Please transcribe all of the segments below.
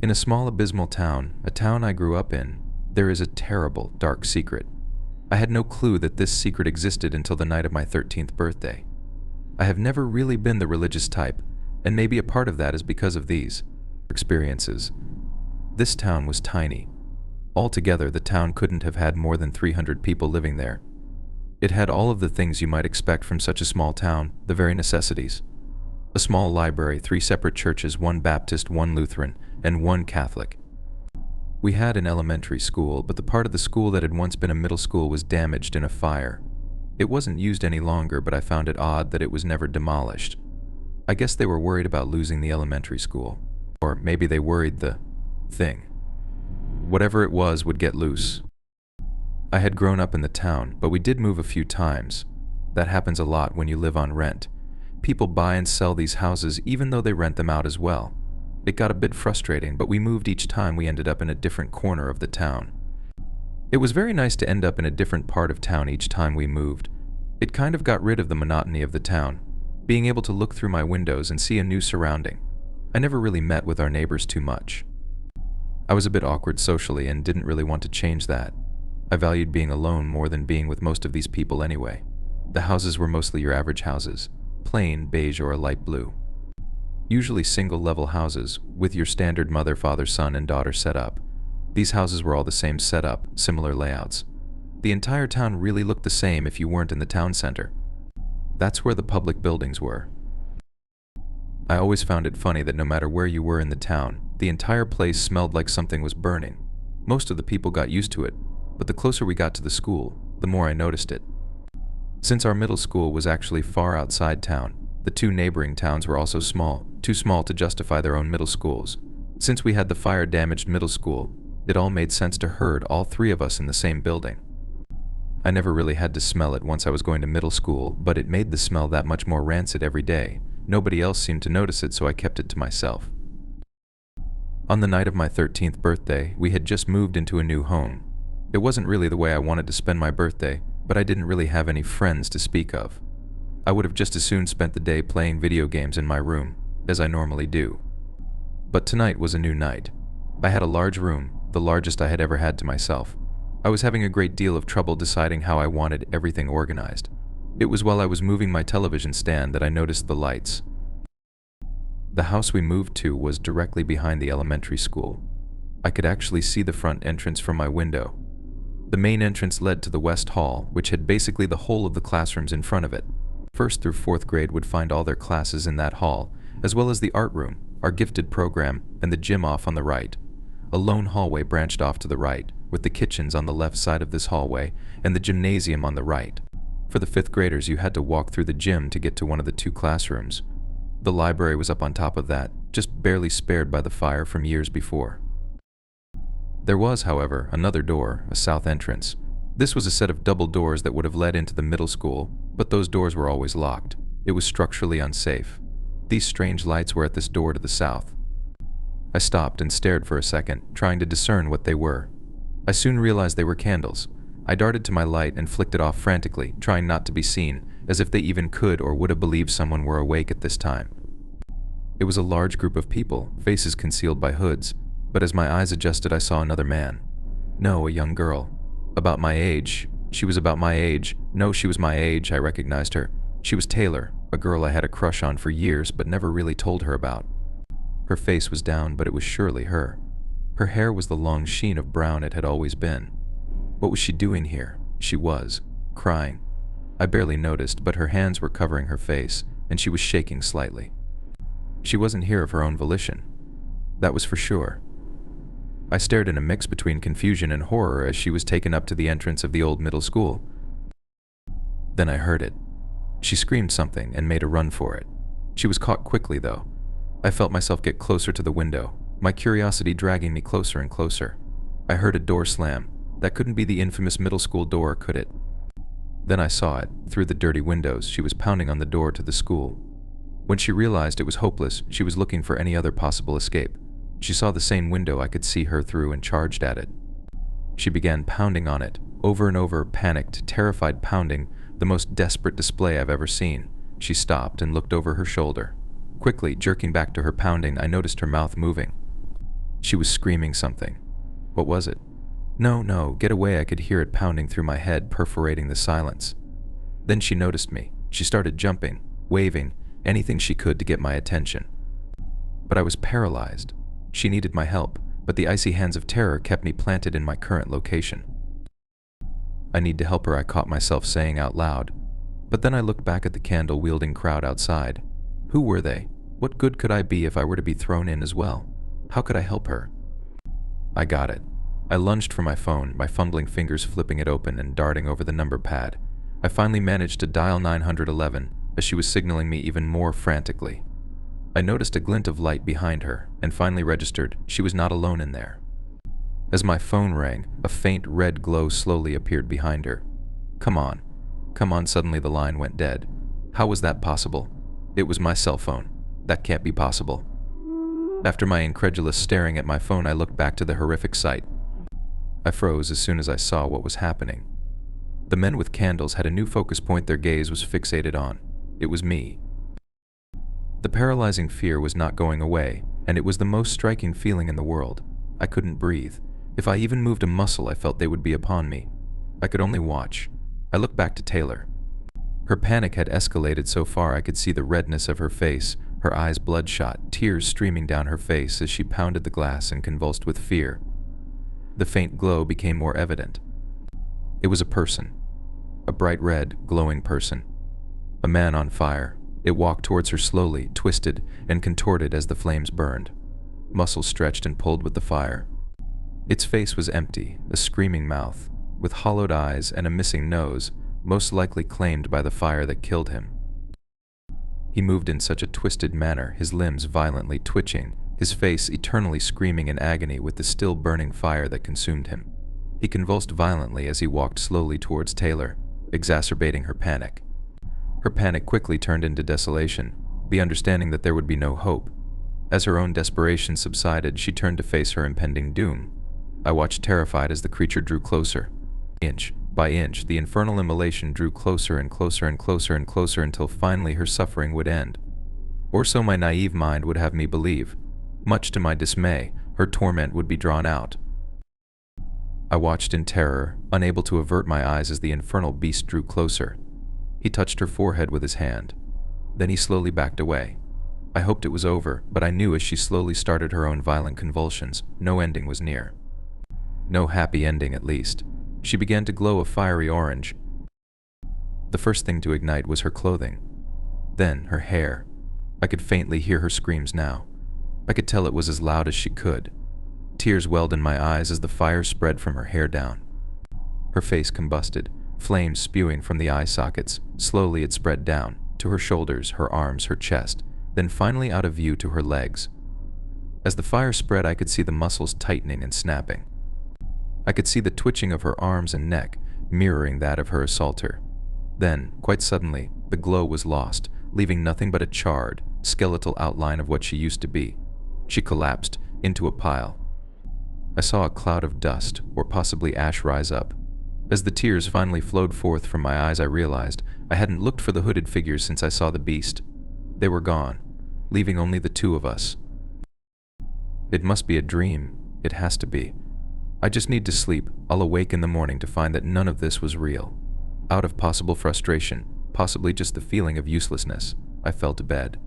In a small abysmal town, a town I grew up in, there is a terrible, dark secret. I had no clue that this secret existed until the night of my 13th birthday. I have never really been the religious type, and maybe a part of that is because of these experiences. This town was tiny. Altogether, the town couldn't have had more than 300 people living there. It had all of the things you might expect from such a small town, the very necessities. A small library, 3 separate churches, 1 Baptist, 1 Lutheran, and 1 Catholic. We had an elementary school, but the part of the school that had once been a middle school was damaged in a fire. It wasn't used any longer, but I found it odd that it was never demolished. I guess they were worried about losing the elementary school. Or maybe they worried the thing. Whatever it was would get loose. I had grown up in the town, but we did move a few times. That happens a lot when you live on rent. People buy and sell these houses even though they rent them out as well. It got a bit frustrating, but we moved each time we ended up in a different corner of the town. It was very nice to end up in a different part of town each time we moved. It kind of got rid of the monotony of the town, being able to look through my windows and see a new surrounding. I never really met with our neighbors too much. I was a bit awkward socially and didn't really want to change that. I valued being alone more than being with most of these people anyway. The houses were mostly your average houses, plain beige or a light blue. Usually single-level houses with your standard mother, father, son, and daughter setup. These houses were all the same setup, similar layouts. The entire town really looked the same if you weren't in the town center. That's where the public buildings were. I always found it funny that no matter where you were in the town, the entire place smelled like something was burning. Most of the people got used to it, but the closer we got to the school, the more I noticed it. Since our middle school was actually far outside town, the 2 neighboring towns were also small, too small to justify their own middle schools. Since we had the fire-damaged middle school, it all made sense to herd all 3 of us in the same building. I never really had to smell it once I was going to middle school, but it made the smell that much more rancid every day. Nobody else seemed to notice it, so I kept it to myself. On the night of my 13th birthday, we had just moved into a new home. It wasn't really the way I wanted to spend my birthday, but I didn't really have any friends to speak of. I would have just as soon spent the day playing video games in my room, as I normally do. But tonight was a new night. I had a large room, the largest I had ever had to myself. I was having a great deal of trouble deciding how I wanted everything organized. It was while I was moving my television stand that I noticed the lights. The house we moved to was directly behind the elementary school. I could actually see the front entrance from my window. The main entrance led to the West Hall, which had basically the whole of the classrooms in front of it. 1st through 4th grade would find all their classes in that hall, as well as the art room, our gifted program, and the gym off on the right. A lone hallway branched off to the right, with the kitchens on the left side of this hallway and the gymnasium on the right. For the 5th graders, you had to walk through the gym to get to one of the 2 classrooms. The library was up on top of that, just barely spared by the fire from years before. There was, however, another door, a south entrance. This was a set of double doors that would have led into the middle school, but those doors were always locked. It was structurally unsafe. These strange lights were at this door to the south. I stopped and stared for a second, trying to discern what they were. I soon realized they were candles. I darted to my light and flicked it off frantically, trying not to be seen, as if they even could or would have believed someone were awake at this time. It was a large group of people, faces concealed by hoods, but as my eyes adjusted I saw another man. No, a young girl. About my age. She was about my age. No, she was my age, I recognized her. She was Taylor, a girl I had a crush on for years but never really told her about. Her face was down, but it was surely her. Her hair was the long sheen of brown it had always been. What was she doing here? She was crying. I barely noticed, but her hands were covering her face, and she was shaking slightly. She wasn't here of her own volition. That was for sure. I stared in a mix between confusion and horror as she was taken up to the entrance of the old middle school. Then I heard it. She screamed something and made a run for it. She was caught quickly, though. I felt myself get closer to the window, my curiosity dragging me closer and closer. I heard a door slam. That couldn't be the infamous middle school door, could it? Then I saw it. Through the dirty windows, she was pounding on the door to the school. When she realized it was hopeless, she was looking for any other possible escape. She saw the same window I could see her through and charged at it. She began pounding on it, over and over, panicked, terrified pounding, the most desperate display I've ever seen. She stopped and looked over her shoulder. Quickly, jerking back to her pounding, I noticed her mouth moving. She was screaming something. What was it? No, no, get away, I could hear it pounding through my head, perforating the silence. Then she noticed me. She started jumping, waving, anything she could to get my attention. But I was paralyzed. She needed my help, but the icy hands of terror kept me planted in my current location. I need to help her, I caught myself saying out loud. But then I looked back at the candle-wielding crowd outside. Who were they? What good could I be if I were to be thrown in as well? How could I help her? I got it. I lunged for my phone, my fumbling fingers flipping it open and darting over the number pad. I finally managed to dial 911 as she was signaling me even more frantically. I noticed a glint of light behind her and finally registered she was not alone in there. As my phone rang, a faint red glow slowly appeared behind her. Come on. Come on, suddenly the line went dead. How was that possible? It was my cell phone. That can't be possible. After my incredulous staring at my phone, I looked back to the horrific sight. I froze as soon as I saw what was happening. The men with candles had a new focus point their gaze was fixated on. It was me. The paralyzing fear was not going away, and it was the most striking feeling in the world. I couldn't breathe. If I even moved a muscle, I felt they would be upon me. I could only watch. I looked back to Taylor. Her panic had escalated so far I could see the redness of her face, her eyes bloodshot, tears streaming down her face as she pounded the glass and convulsed with fear. The faint glow became more evident. It was a person. A bright red, glowing person. A man on fire. It walked towards her slowly, twisted and contorted as the flames burned. Muscles stretched and pulled with the fire. Its face was empty, a screaming mouth, with hollowed eyes and a missing nose, most likely claimed by the fire that killed him. He moved in such a twisted manner, his limbs violently twitching, his face eternally screaming in agony with the still burning fire that consumed him. He convulsed violently as he walked slowly towards Taylor, exacerbating her panic. Her panic quickly turned into desolation, the understanding that there would be no hope. As her own desperation subsided, she turned to face her impending doom. I watched terrified as the creature drew closer. Inch by inch, the infernal immolation drew closer and closer and closer and closer until finally her suffering would end. Or so my naive mind would have me believe. Much to my dismay, her torment would be drawn out. I watched in terror, unable to avert my eyes as the infernal beast drew closer. He touched her forehead with his hand. Then he slowly backed away. I hoped it was over, but I knew as she slowly started her own violent convulsions, no ending was near. No happy ending, at least. She began to glow a fiery orange. The first thing to ignite was her clothing. Then her hair. I could faintly hear her screams now. I could tell it was as loud as she could. Tears welled in my eyes as the fire spread from her hair down. Her face combusted, flames spewing from the eye sockets. Slowly it spread down, to her shoulders, her arms, her chest, then finally out of view to her legs. As the fire spread, I could see the muscles tightening and snapping. I could see the twitching of her arms and neck, mirroring that of her assaulter. Then, quite suddenly, the glow was lost, leaving nothing but a charred, skeletal outline of what she used to be. She collapsed into a pile. I saw a cloud of dust, or possibly ash, rise up. As the tears finally flowed forth from my eyes, I realized I hadn't looked for the hooded figures since I saw the beast. They were gone, leaving only the two of us. It must be a dream. It has to be. I just need to sleep. I'll awake in the morning to find that none of this was real. Out of possible frustration, possibly just the feeling of uselessness, I fell to bed.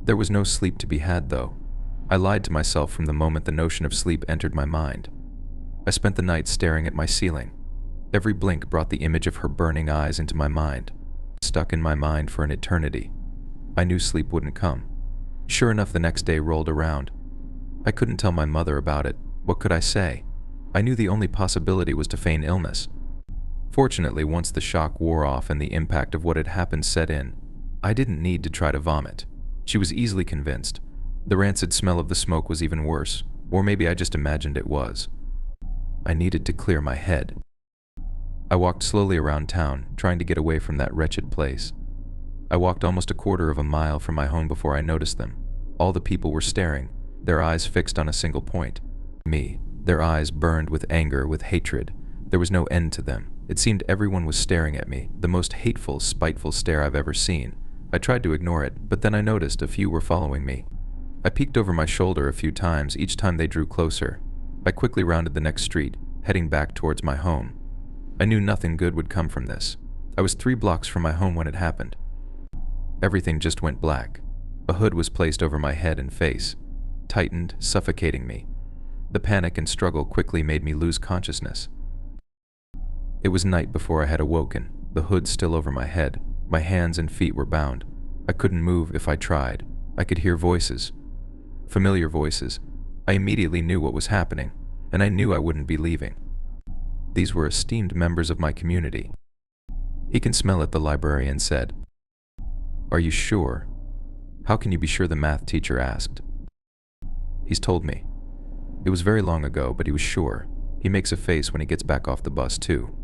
There was no sleep to be had, though. I lied to myself from the moment the notion of sleep entered my mind. I spent the night staring at my ceiling. Every blink brought the image of her burning eyes into my mind, stuck in my mind for an eternity. I knew sleep wouldn't come. Sure enough, the next day rolled around. I couldn't tell my mother about it. What could I say? I knew the only possibility was to feign illness. Fortunately, once the shock wore off and the impact of what had happened set in, I didn't need to try to vomit. She was easily convinced. The rancid smell of the smoke was even worse, or maybe I just imagined it was. I needed to clear my head. I walked slowly around town, trying to get away from that wretched place. I walked almost a quarter of a mile from my home before I noticed them. All the people were staring, their eyes fixed on a single point. Me. Their eyes burned with anger, with hatred. There was no end to them. It seemed everyone was staring at me, the most hateful, spiteful stare I've ever seen. I tried to ignore it, but then I noticed a few were following me. I peeked over my shoulder a few times each time they drew closer. I quickly rounded the next street, heading back towards my home. I knew nothing good would come from this. I was 3 blocks from my home when it happened. Everything just went black. A hood was placed over my head and face, tightened, suffocating me. The panic and struggle quickly made me lose consciousness. It was night before I had awoken, the hood still over my head. My hands and feet were bound. I couldn't move if I tried. I could hear voices. Familiar voices. I immediately knew what was happening, and I knew I wouldn't be leaving. These were esteemed members of my community. "He can smell it," the librarian said. "Are you sure?" "How can you be sure?" the math teacher asked. "He's told me. It was very long ago, but he was sure. He makes a face when he gets back off the bus, too.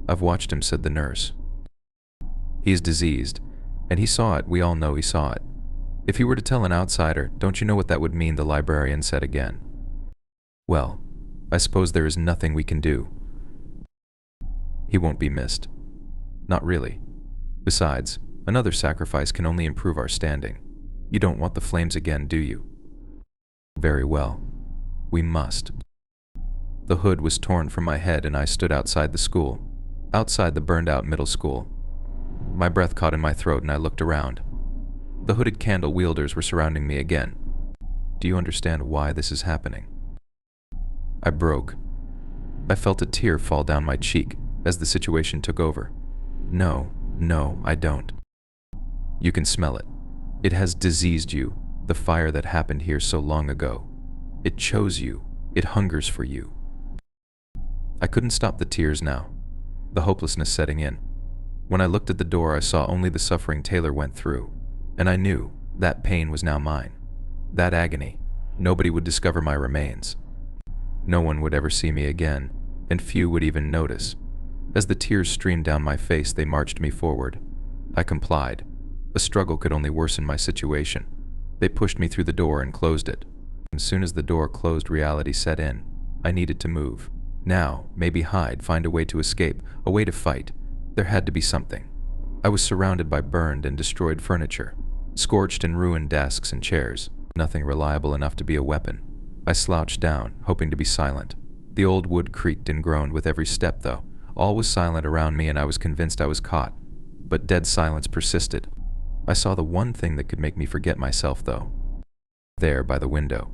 I've watched him," said the nurse. "He is diseased, and he saw it. We all know he saw it. If he were to tell an outsider, don't you know what that would mean?" the librarian said again. "Well, I suppose there is nothing we can do. He won't be missed. Not really. Besides, another sacrifice can only improve our standing. You don't want the flames again, do you?" "Very well. We must." The hood was torn from my head and I stood outside the school, outside the burned-out middle school. My breath caught in my throat and I looked around. The hooded candle wielders were surrounding me again. "Do you understand why this is happening?" I broke. I felt a tear fall down my cheek as the situation took over. No, I don't. You can smell it. It has diseased you, the fire that happened here so long ago. It chose you. It hungers for you. I couldn't stop the tears now, the hopelessness setting in. When I looked at the door, I saw only the suffering Taylor went through, and I knew that pain was now mine. That agony. Nobody would discover my remains. No one would ever see me again, and few would even notice. As the tears streamed down my face, they marched me forward. I complied. A struggle could only worsen my situation. They pushed me through the door and closed it. As soon as the door closed, reality set in. I needed to move. Now, maybe hide, find a way to escape, a way to fight. There had to be something. I was surrounded by burned and destroyed furniture, scorched and ruined desks and chairs. Nothing reliable enough to be a weapon. I slouched down, hoping to be silent. The old wood creaked and groaned with every step, though. All was silent around me and I was convinced I was caught. But dead silence persisted. I saw the one thing that could make me forget myself, though. There, by the window.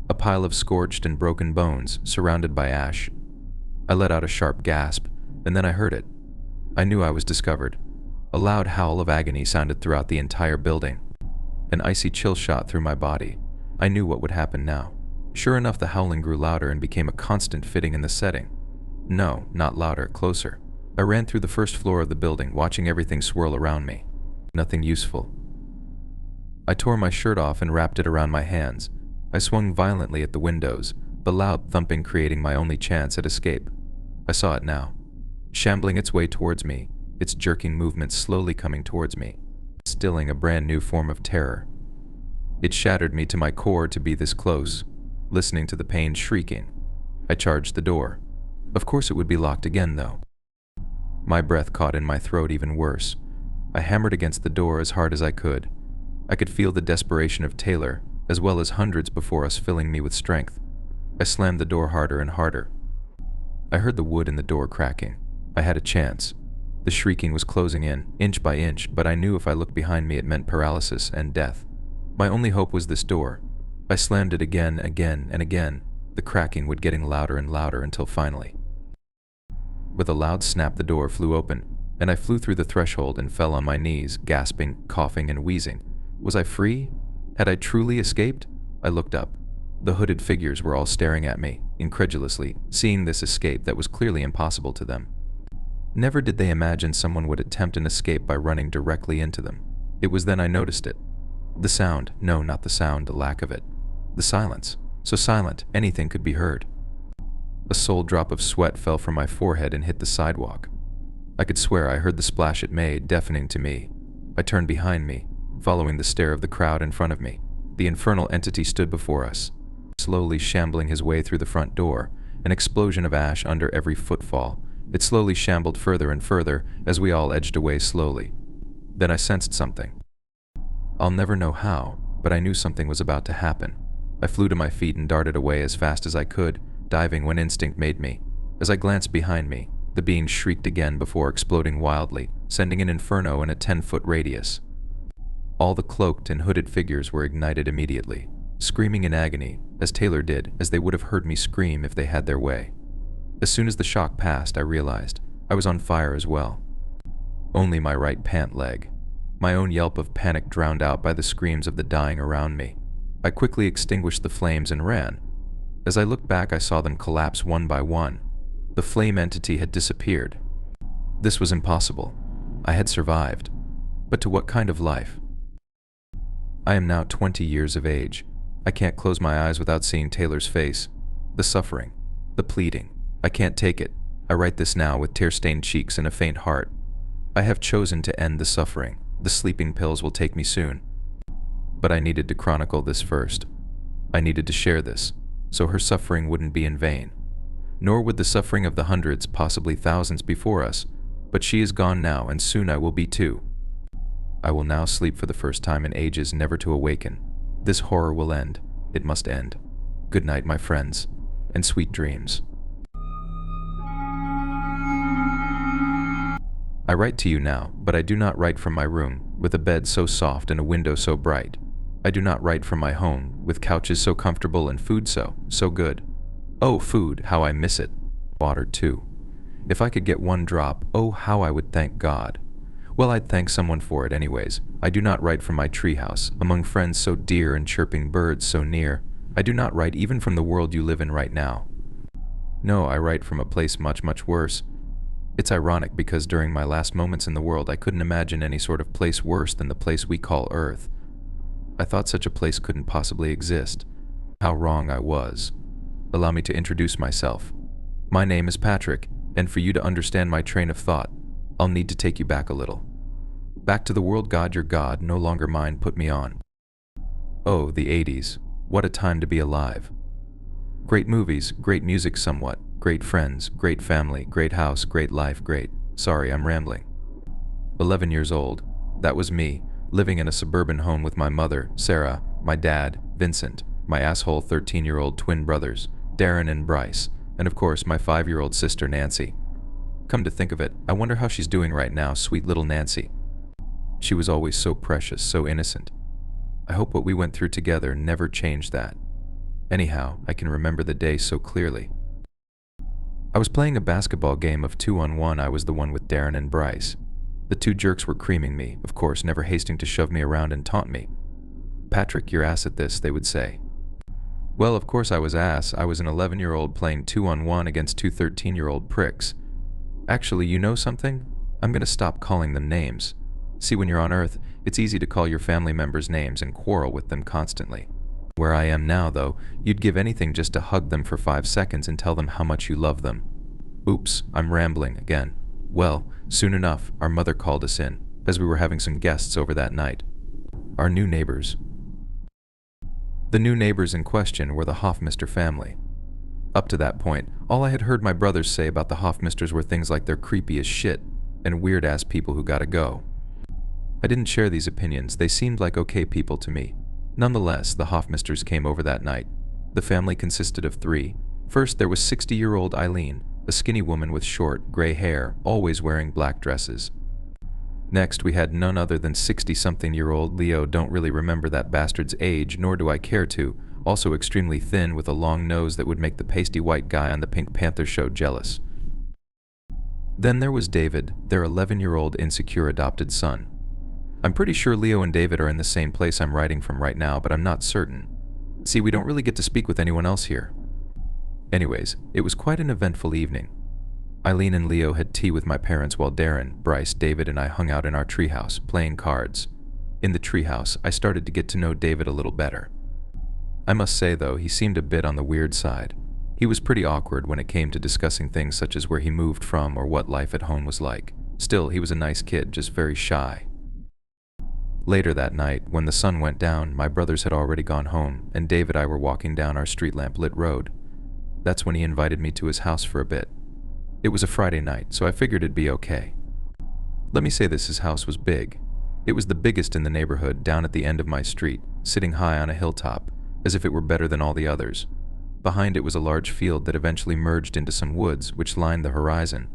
A pile of scorched and broken bones, surrounded by ash. I let out a sharp gasp, and then I heard it. I knew I was discovered. A loud howl of agony sounded throughout the entire building. An icy chill shot through my body. I knew what would happen now. Sure enough, the howling grew louder and became a constant fitting in the setting. No, not louder, closer. I ran through the first floor of the building, watching everything swirl around me. Nothing useful. I tore my shirt off and wrapped it around my hands. I swung violently at the windows, the loud thumping creating my only chance at escape. I saw it now, shambling its way towards me, its jerking movements slowly coming towards me, instilling a brand new form of terror. It shattered me to my core to be this close, listening to the pain shrieking. I charged the door. Of course it would be locked again, though. My breath caught in my throat even worse. I hammered against the door as hard as I could. I could feel the desperation of Taylor, as well as hundreds before us, filling me with strength. I slammed the door harder and harder. I heard the wood in the door cracking. I had a chance. The shrieking was closing in, inch by inch, but I knew if I looked behind me it meant paralysis and death. My only hope was this door. I slammed it again, and again. The cracking would getting louder and louder until finally. With a loud snap, the door flew open, and I flew through the threshold and fell on my knees, gasping, coughing, and wheezing. Was I free? Had I truly escaped? I looked up. The hooded figures were all staring at me, incredulously, seeing this escape that was clearly impossible to them. Never did they imagine someone would attempt an escape by running directly into them. It was then I noticed it. The sound, no, not the sound, the lack of it. The silence, so silent, anything could be heard. A sole drop of sweat fell from my forehead and hit the sidewalk. I could swear I heard the splash it made, deafening to me. I turned behind me, following the stare of the crowd in front of me. The infernal entity stood before us, slowly shambling his way through the front door, an explosion of ash under every footfall. It slowly shambled further and further as we all edged away slowly. Then I sensed something. I'll never know how, but I knew something was about to happen. I flew to my feet and darted away as fast as I could, diving when instinct made me. As I glanced behind me, the being shrieked again before exploding wildly, sending an inferno in a 10-foot radius. All the cloaked and hooded figures were ignited immediately, screaming in agony, as Taylor did, as they would have heard me scream if they had their way. As soon as the shock passed, I realized I was on fire as well. Only my right pant leg. My own yelp of panic drowned out by the screams of the dying around me. I quickly extinguished the flames and ran. As I looked back, I saw them collapse one by one. The flame entity had disappeared. This was impossible. I had survived. But to what kind of life? I am now 20 years of age. I can't close my eyes without seeing Taylor's face. The suffering. The pleading. I can't take it. I write this now with tear-stained cheeks and a faint heart. I have chosen to end the suffering. The sleeping pills will take me soon. But I needed to chronicle this first. I needed to share this, so her suffering wouldn't be in vain. Nor would the suffering of the hundreds, possibly thousands before us, but she is gone now, and soon I will be too. I will now sleep for the first time in ages, never to awaken. This horror will end. It must end. Good night, my friends, and sweet dreams. I write to you now, but I do not write from my room, with a bed so soft and a window so bright. I do not write from my home, with couches so comfortable and food so good. Oh, food, how I miss it. Water, too. If I could get one drop, oh, how I would thank God. Well, I'd thank someone for it anyways. I do not write from my treehouse, among friends so dear and chirping birds so near. I do not write even from the world you live in right now. No, I write from a place much, much worse. It's ironic because during my last moments in the world, I couldn't imagine any sort of place worse than the place we call Earth. I thought such a place couldn't possibly exist. How wrong I was. Allow me to introduce myself. My name is Patrick, and for you to understand my train of thought, I'll need to take you back a little. Back to the world God, your God, no longer mine, put me on. Oh, the 80s. What a time to be alive. Great movies, great music somewhat, great friends, great family, great house, great life, great. Sorry, I'm rambling. 11 years old. That was me, living in a suburban home with my mother, Sarah, my dad, Vincent, my asshole 13-year-old twin brothers, Darren and Bryce, and of course my 5-year-old sister, Nancy. Come to think of it, I wonder how she's doing right now, sweet little Nancy. She was always so precious, so innocent. I hope what we went through together never changed that. Anyhow, I can remember the day so clearly. I was playing a basketball game of 2-on-1. I was the one with Darren and Bryce. The two jerks were creaming me, of course, never hasting to shove me around and taunt me. Patrick, you're ass at this, they would say. Well, of course I was ass. I was an 11-year-old playing 2-on-1 against two 13-year-old pricks. Actually, you know something? I'm gonna stop calling them names. See, when you're on Earth, it's easy to call your family members names and quarrel with them constantly. Where I am now, though, you'd give anything just to hug them for 5 seconds and tell them how much you love them. Oops, I'm rambling again. Well, soon enough, our mother called us in, as we were having some guests over that night. Our new neighbors. The new neighbors in question were the Hoffmister family. Up to that point, all I had heard my brothers say about the Hoffmisters were things like they're creepy as shit, and weird-ass people who gotta go. I didn't share these opinions. They seemed like okay people to me. Nonetheless, the Hoffmisters came over that night. The family consisted of 3. First, there was 60-year-old Eileen, a skinny woman with short, gray hair, always wearing black dresses. Next, we had none other than 60-something-year-old Leo. Don't really remember that bastard's age, nor do I care to, also extremely thin with a long nose that would make the pasty white guy on the Pink Panther show jealous. Then there was David, their 11-year-old insecure adopted son. I'm pretty sure Leo and David are in the same place I'm writing from right now, but I'm not certain. See, we don't really get to speak with anyone else here. Anyways, it was quite an eventful evening. Eileen and Leo had tea with my parents while Darren, Bryce, David, and I hung out in our treehouse, playing cards. In the treehouse, I started to get to know David a little better. I must say, though, he seemed a bit on the weird side. He was pretty awkward when it came to discussing things such as where he moved from or what life at home was like. Still, he was a nice kid, just very shy. Later that night, when the sun went down, my brothers had already gone home, and Dave and I were walking down our street lamp-lit road. That's when he invited me to his house for a bit. It was a Friday night, so I figured it'd be okay. Let me say this, his house was big. It was the biggest in the neighborhood, down at the end of my street, sitting high on a hilltop, as if it were better than all the others. Behind it was a large field that eventually merged into some woods which lined the horizon.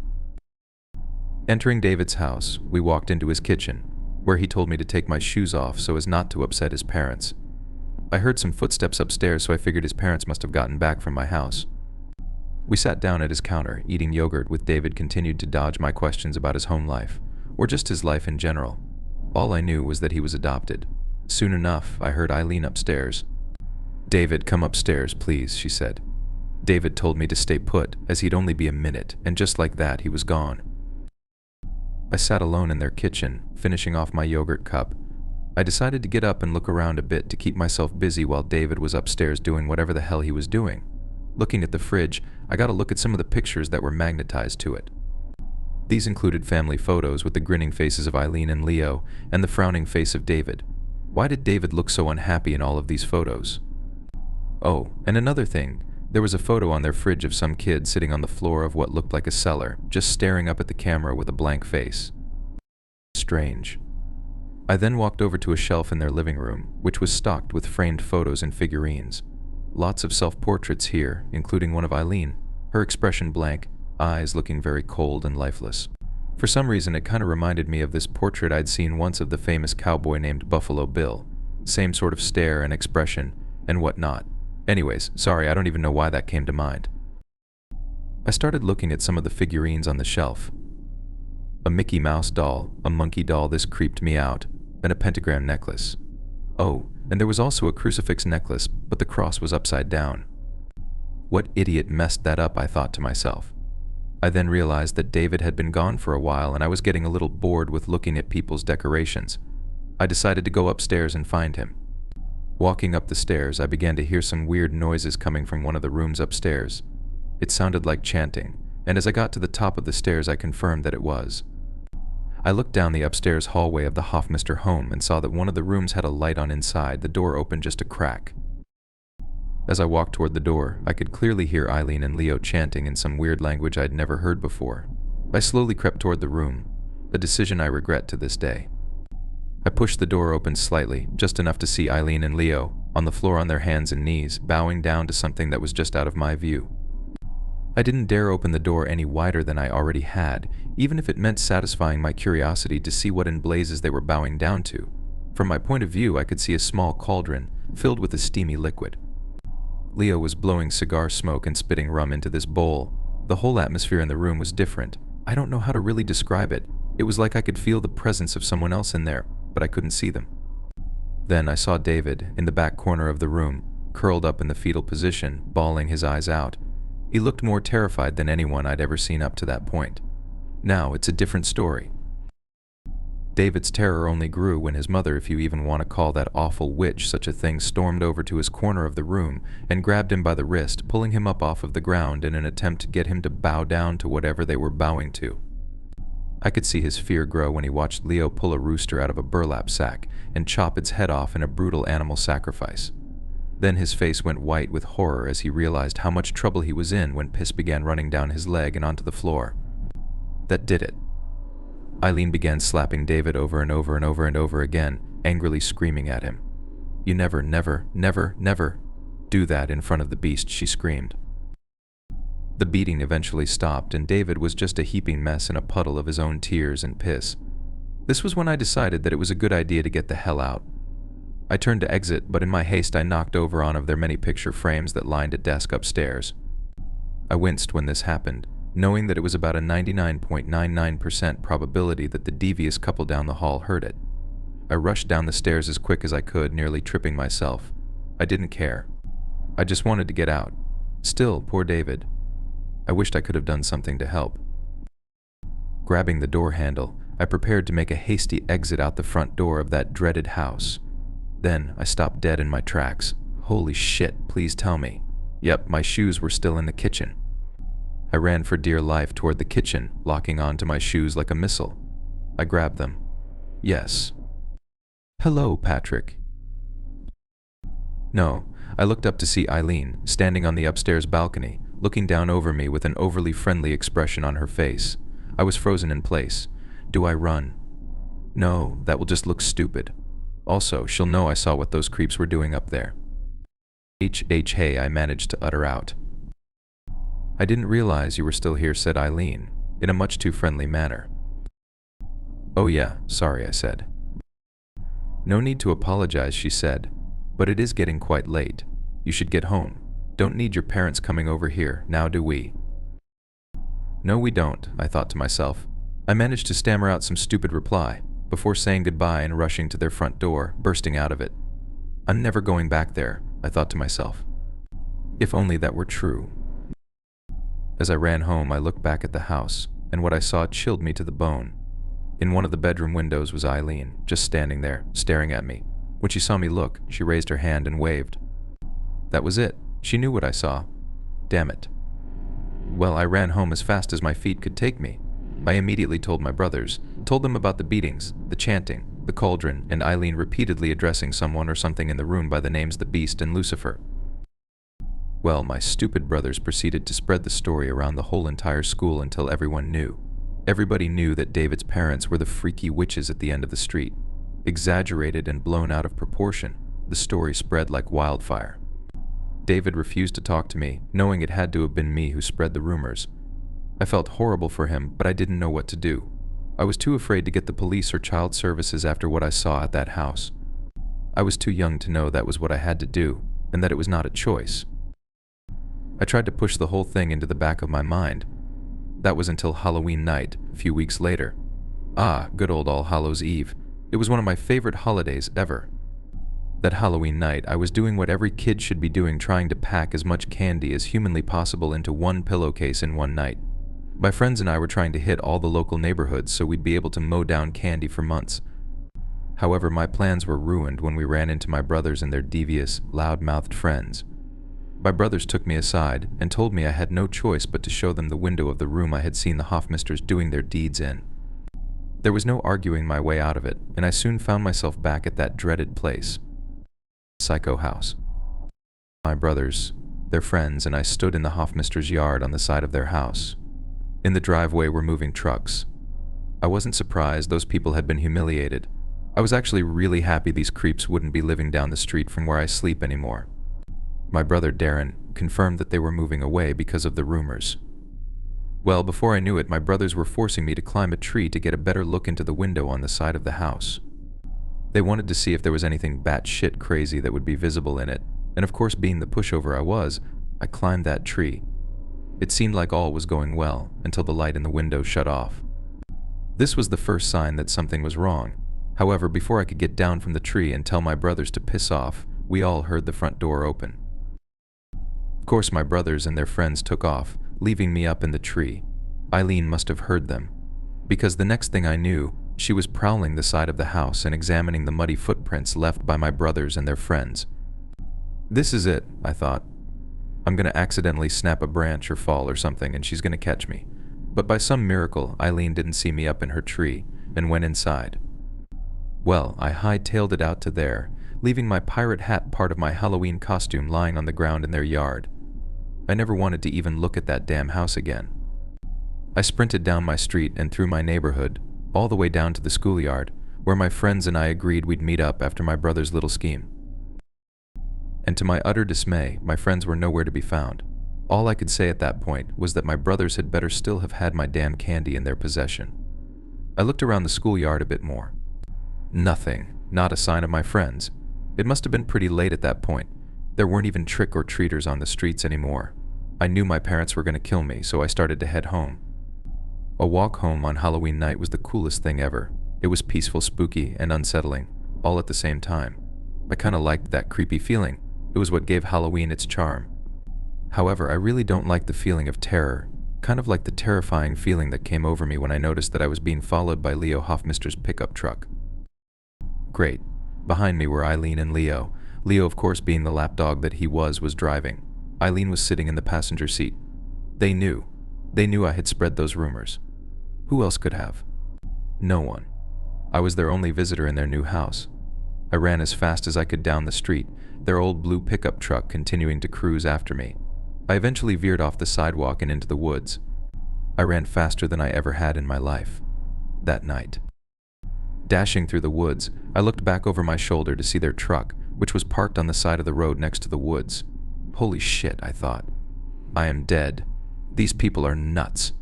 Entering David's house, we walked into his kitchen, where he told me to take my shoes off so as not to upset his parents. I heard some footsteps upstairs, so I figured his parents must have gotten back from my house. We sat down at his counter, eating yogurt, with David continued to dodge my questions about his home life, or just his life in general. All I knew was that he was adopted. Soon enough, I heard Eileen upstairs. "David, come upstairs, please," she said. David told me to stay put, as he'd only be a minute, and just like that, he was gone. I sat alone in their kitchen, finishing off my yogurt cup. I decided to get up and look around a bit to keep myself busy while David was upstairs doing whatever the hell he was doing. Looking at the fridge, I got a look at some of the pictures that were magnetized to it. These included family photos with the grinning faces of Eileen and Leo and the frowning face of David. Why did David look so unhappy in all of these photos? Oh, and another thing, there was a photo on their fridge of some kid sitting on the floor of what looked like a cellar, just staring up at the camera with a blank face. Strange. I then walked over to a shelf in their living room, which was stocked with framed photos and figurines. Lots of self-portraits here, including one of Eileen, her expression blank, eyes looking very cold and lifeless. For some reason, it kind of reminded me of this portrait I'd seen once of the famous cowboy named Buffalo Bill. Same sort of stare and expression, and whatnot. Anyways, sorry, I don't even know why that came to mind. I started looking at some of the figurines on the shelf. A Mickey Mouse doll, a monkey doll, this creeped me out, and a pentagram necklace. Oh, and there was also a crucifix necklace, but the cross was upside down. What idiot messed that up, I thought to myself. I then realized that David had been gone for a while and I was getting a little bored with looking at people's decorations. I decided to go upstairs and find him. Walking up the stairs, I began to hear some weird noises coming from one of the rooms upstairs. It sounded like chanting, and as I got to the top of the stairs, I confirmed that it was. I looked down the upstairs hallway of the Hofmeister home and saw that one of the rooms had a light on inside, the door open just a crack. As I walked toward the door, I could clearly hear Eileen and Leo chanting in some weird language I'd never heard before. I slowly crept toward the room, a decision I regret to this day. I pushed the door open slightly, just enough to see Eileen and Leo, on the floor on their hands and knees, bowing down to something that was just out of my view. I didn't dare open the door any wider than I already had, even if it meant satisfying my curiosity to see what in blazes they were bowing down to. From my point of view, I could see a small cauldron, filled with a steamy liquid. Leo was blowing cigar smoke and spitting rum into this bowl. The whole atmosphere in the room was different. I don't know how to really describe it. It was like I could feel the presence of someone else in there, but I couldn't see them. Then I saw David, in the back corner of the room, curled up in the fetal position, bawling his eyes out. He looked more terrified than anyone I'd ever seen up to that point. Now it's a different story. David's terror only grew when his mother, if you even want to call that awful witch such a thing, stormed over to his corner of the room and grabbed him by the wrist, pulling him up off of the ground in an attempt to get him to bow down to whatever they were bowing to. I could see his fear grow when he watched Leo pull a rooster out of a burlap sack and chop its head off in a brutal animal sacrifice. Then his face went white with horror as he realized how much trouble he was in when piss began running down his leg and onto the floor. That did it. Eileen began slapping David over and over and over and over again, angrily screaming at him. "You never, never, never, never do that in front of the beast," she screamed. The beating eventually stopped, and David was just a heaping mess in a puddle of his own tears and piss. This was when I decided that it was a good idea to get the hell out. I turned to exit, but in my haste I knocked over one of their many picture frames that lined a desk upstairs. I winced when this happened, knowing that it was about a 99.99% probability that the devious couple down the hall heard it. I rushed down the stairs as quick as I could, nearly tripping myself. I didn't care. I just wanted to get out. Still, poor David. I wished I could have done something to help. Grabbing the door handle, I prepared to make a hasty exit out the front door of that dreaded house. Then I stopped dead in my tracks. Holy shit, please tell me. Yep, my shoes were still in the kitchen. I ran for dear life toward the kitchen, locking onto my shoes like a missile. I grabbed them. Yes. "Hello, Patrick." No, I looked up to see Eileen, standing on the upstairs balcony, looking down over me with an overly friendly expression on her face. I was frozen in place. Do I run? No, that will just look stupid. Also, she'll know I saw what those creeps were doing up there. Hey, I managed to utter out. I didn't realize you were still here, said Eileen, in a much too friendly manner. Oh yeah, sorry, I said. No need to apologize, she said, but it is getting quite late. You should get home. Don't need your parents coming over here, now do we? No, we don't, I thought to myself. I managed to stammer out some stupid reply, before saying goodbye and rushing to their front door, bursting out of it. I'm never going back there, I thought to myself. If only that were true. As I ran home, I looked back at the house, and what I saw chilled me to the bone. In one of the bedroom windows was Eileen, just standing there, staring at me. When she saw me look, she raised her hand and waved. That was it. She knew what I saw. Damn it. Well, I ran home as fast as my feet could take me. I immediately told my brothers, told them about the beatings, the chanting, the cauldron, and Eileen repeatedly addressing someone or something in the room by the names the Beast and Lucifer. Well, my stupid brothers proceeded to spread the story around the whole entire school until everyone knew. Everybody knew that David's parents were the freaky witches at the end of the street. Exaggerated and blown out of proportion, the story spread like wildfire. David refused to talk to me, knowing it had to have been me who spread the rumors. I felt horrible for him, but I didn't know what to do. I was too afraid to get the police or child services after what I saw at that house. I was too young to know that was what I had to do, and that it was not a choice. I tried to push the whole thing into the back of my mind. That was until Halloween night, a few weeks later. Ah, good old All Hallows Eve. It was one of my favorite holidays ever. That Halloween night, I was doing what every kid should be doing, trying to pack as much candy as humanly possible into one pillowcase in one night. My friends and I were trying to hit all the local neighborhoods so we'd be able to mow down candy for months. However, my plans were ruined when we ran into my brothers and their devious, loud-mouthed friends. My brothers took me aside and told me I had no choice but to show them the window of the room I had seen the Hoffmeisters doing their deeds in. There was no arguing my way out of it, and I soon found myself back at that dreaded place. Psycho House. My brothers, their friends, and I stood in the Hoffmeisters' yard on the side of their house. In the driveway were moving trucks. I wasn't surprised those people had been humiliated. I was actually really happy these creeps wouldn't be living down the street from where I sleep anymore. My brother Darren confirmed that they were moving away because of the rumors. Well, before I knew it, my brothers were forcing me to climb a tree to get a better look into the window on the side of the house. They wanted to see if there was anything batshit crazy that would be visible in it, and of course, being the pushover I was, I climbed that tree. It seemed like all was going well until the light in the window shut off. This was the first sign that something was wrong. However, before I could get down from the tree and tell my brothers to piss off, we all heard the front door open. Of course, my brothers and their friends took off, leaving me up in the tree. Eileen must have heard them, because the next thing I knew, she was prowling the side of the house and examining the muddy footprints left by my brothers and their friends. This is it, I thought. I'm going to accidentally snap a branch or fall or something and she's going to catch me. But by some miracle, Eileen didn't see me up in her tree and went inside. Well, I hightailed it out to there, leaving my pirate hat part of my Halloween costume lying on the ground in their yard. I never wanted to even look at that damn house again. I sprinted down my street and through my neighborhood, all the way down to the schoolyard, where my friends and I agreed we'd meet up after my brother's little scheme. And to my utter dismay, my friends were nowhere to be found. All I could say at that point was that my brothers had better still have had my damn candy in their possession. I looked around the schoolyard a bit more. Nothing, not a sign of my friends. It must have been pretty late at that point. There weren't even trick-or-treaters on the streets anymore. I knew my parents were going to kill me, so I started to head home. A walk home on Halloween night was the coolest thing ever. It was peaceful, spooky, and unsettling, all at the same time. I kinda liked that creepy feeling. It was what gave Halloween its charm. However, I really don't like the feeling of terror, kind of like the terrifying feeling that came over me when I noticed that I was being followed by Leo Hoffmeister's pickup truck. Great. Behind me were Eileen and Leo. Leo, of course, being the lapdog that he was driving. Eileen was sitting in the passenger seat. They knew. They knew I had spread those rumors. Who else could have? No one. I was their only visitor in their new house. I ran as fast as I could down the street, their old blue pickup truck continuing to cruise after me. I eventually veered off the sidewalk and into the woods. I ran faster than I ever had in my life. That night. Dashing through the woods, I looked back over my shoulder to see their truck, which was parked on the side of the road next to the woods. Holy shit, I thought. I am dead. These people are nuts.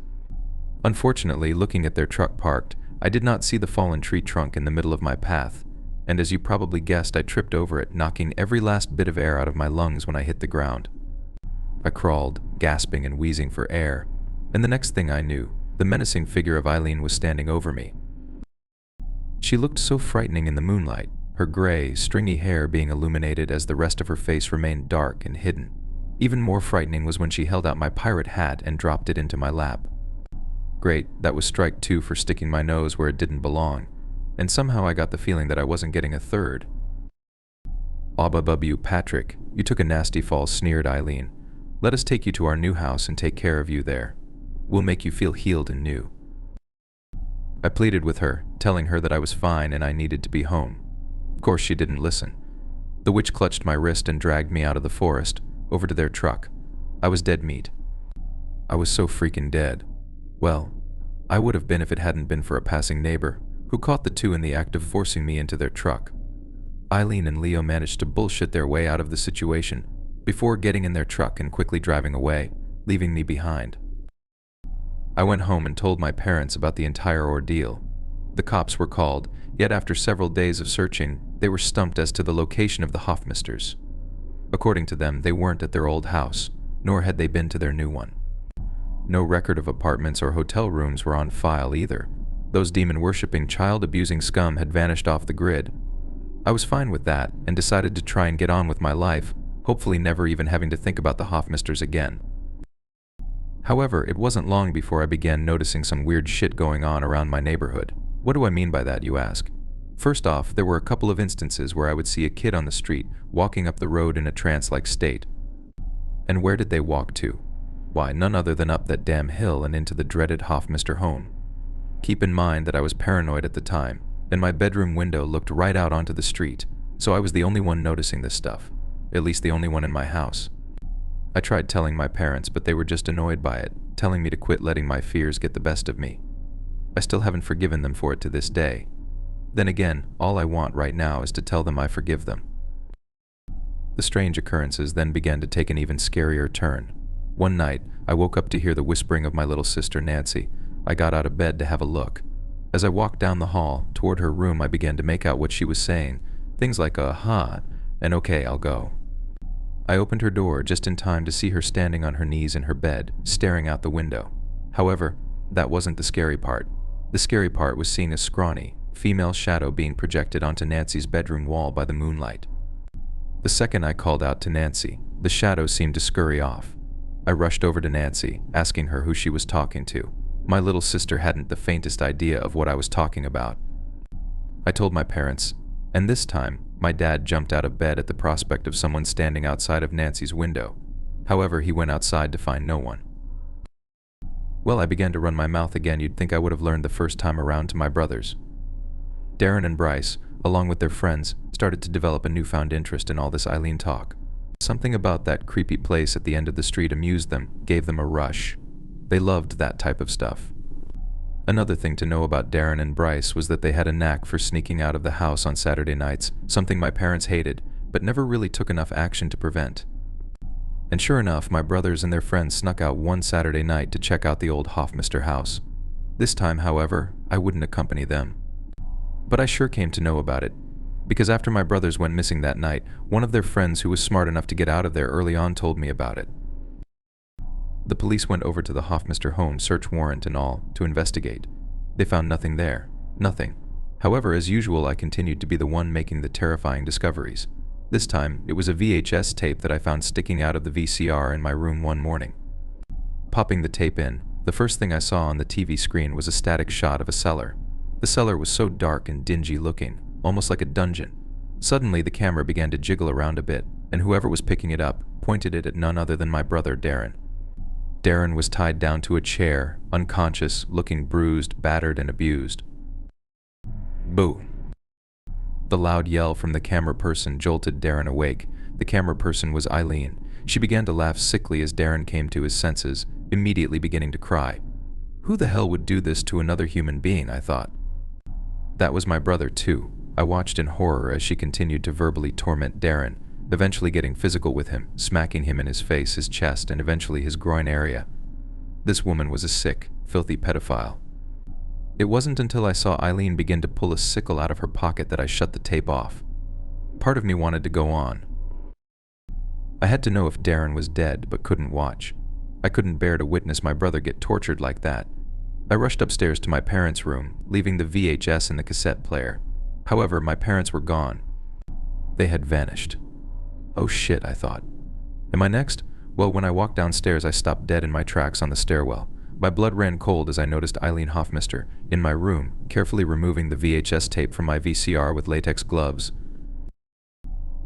Unfortunately, looking at their truck parked, I did not see the fallen tree trunk in the middle of my path, and as you probably guessed, I tripped over it, knocking every last bit of air out of my lungs when I hit the ground. I crawled, gasping and wheezing for air, and the next thing I knew, the menacing figure of Eileen was standing over me. She looked so frightening in the moonlight, her gray, stringy hair being illuminated as the rest of her face remained dark and hidden. Even more frightening was when she held out my pirate hat and dropped it into my lap. Great, that was strike two for sticking my nose where it didn't belong, and somehow I got the feeling that I wasn't getting a third. "Obabubbu, Patrick, you took a nasty fall," sneered Eileen. "Let us take you to our new house and take care of you there. We'll make you feel healed and new." I pleaded with her, telling her that I was fine and I needed to be home. Of course, she didn't listen. The witch clutched my wrist and dragged me out of the forest, over to their truck. I was dead meat. I was so freaking dead. Well, I would have been if it hadn't been for a passing neighbor, who caught the two in the act of forcing me into their truck. Eileen and Leo managed to bullshit their way out of the situation, before getting in their truck and quickly driving away, leaving me behind. I went home and told my parents about the entire ordeal. The cops were called, yet after several days of searching, they were stumped as to the location of the Hoffmeisters. According to them, they weren't at their old house, nor had they been to their new one. No record of apartments or hotel rooms were on file either. Those demon-worshipping, child-abusing scum had vanished off the grid. I was fine with that and decided to try and get on with my life, hopefully never even having to think about the Hoffmeisters again. However, it wasn't long before I began noticing some weird shit going on around my neighborhood. What do I mean by that, you ask? First off, there were a couple of instances where I would see a kid on the street walking up the road in a trance-like state. And where did they walk to? Why, none other than up that damn hill and into the dreaded Hoffmeister home. Keep in mind that I was paranoid at the time, and my bedroom window looked right out onto the street, so I was the only one noticing this stuff, at least the only one in my house. I tried telling my parents, but they were just annoyed by it, telling me to quit letting my fears get the best of me. I still haven't forgiven them for it to this day. Then again, all I want right now is to tell them I forgive them. The strange occurrences then began to take an even scarier turn. One night, I woke up to hear the whispering of my little sister Nancy. I got out of bed to have a look. As I walked down the hall, toward her room, I began to make out what she was saying. Things like "huh" and "okay, I'll go." I opened her door just in time to see her standing on her knees in her bed, staring out the window. However, that wasn't the scary part. The scary part was seeing a scrawny, female shadow being projected onto Nancy's bedroom wall by the moonlight. The second I called out to Nancy, the shadow seemed to scurry off. I rushed over to Nancy, asking her who she was talking to. My little sister hadn't the faintest idea of what I was talking about. I told my parents, and this time, my dad jumped out of bed at the prospect of someone standing outside of Nancy's window. However, he went outside to find no one. Well, I began to run my mouth again. You'd think I would have learned the first time around to my brothers. Darren and Bryce, along with their friends, started to develop a newfound interest in all this Eileen talk. Something about that creepy place at the end of the street amused them, gave them a rush. They loved that type of stuff. Another thing to know about Darren and Bryce was that they had a knack for sneaking out of the house on Saturday nights, something my parents hated, but never really took enough action to prevent. And sure enough, my brothers and their friends snuck out one Saturday night to check out the old Hoffmeister house. This time, however, I wouldn't accompany them. But I sure came to know about it, because after my brothers went missing that night, one of their friends who was smart enough to get out of there early on told me about it. The police went over to the Hoffmeister home, search warrant and all, to investigate. They found nothing there. Nothing. However, as usual, I continued to be the one making the terrifying discoveries. This time, it was a VHS tape that I found sticking out of the VCR in my room one morning. Popping the tape in, the first thing I saw on the TV screen was a static shot of a cellar. The cellar was so dark and dingy looking, almost like a dungeon. Suddenly, the camera began to jiggle around a bit, and whoever was picking it up pointed it at none other than my brother, Darren. Darren was tied down to a chair, unconscious, looking bruised, battered, and abused. Boo! The loud yell from the camera person jolted Darren awake. The camera person was Eileen. She began to laugh sickly as Darren came to his senses, immediately beginning to cry. Who the hell would do this to another human being, I thought. That was my brother, too. I watched in horror as she continued to verbally torment Darren, eventually getting physical with him, smacking him in his face, his chest, and eventually his groin area. This woman was a sick, filthy pedophile. It wasn't until I saw Eileen begin to pull a sickle out of her pocket that I shut the tape off. Part of me wanted to go on. I had to know if Darren was dead, but couldn't watch. I couldn't bear to witness my brother get tortured like that. I rushed upstairs to my parents' room, leaving the VHS in the cassette player. However, my parents were gone. They had vanished. Oh shit, I thought. Am I next? Well, when I walked downstairs, I stopped dead in my tracks on the stairwell. My blood ran cold as I noticed Eileen Hoffmeister in my room, carefully removing the VHS tape from my VCR with latex gloves.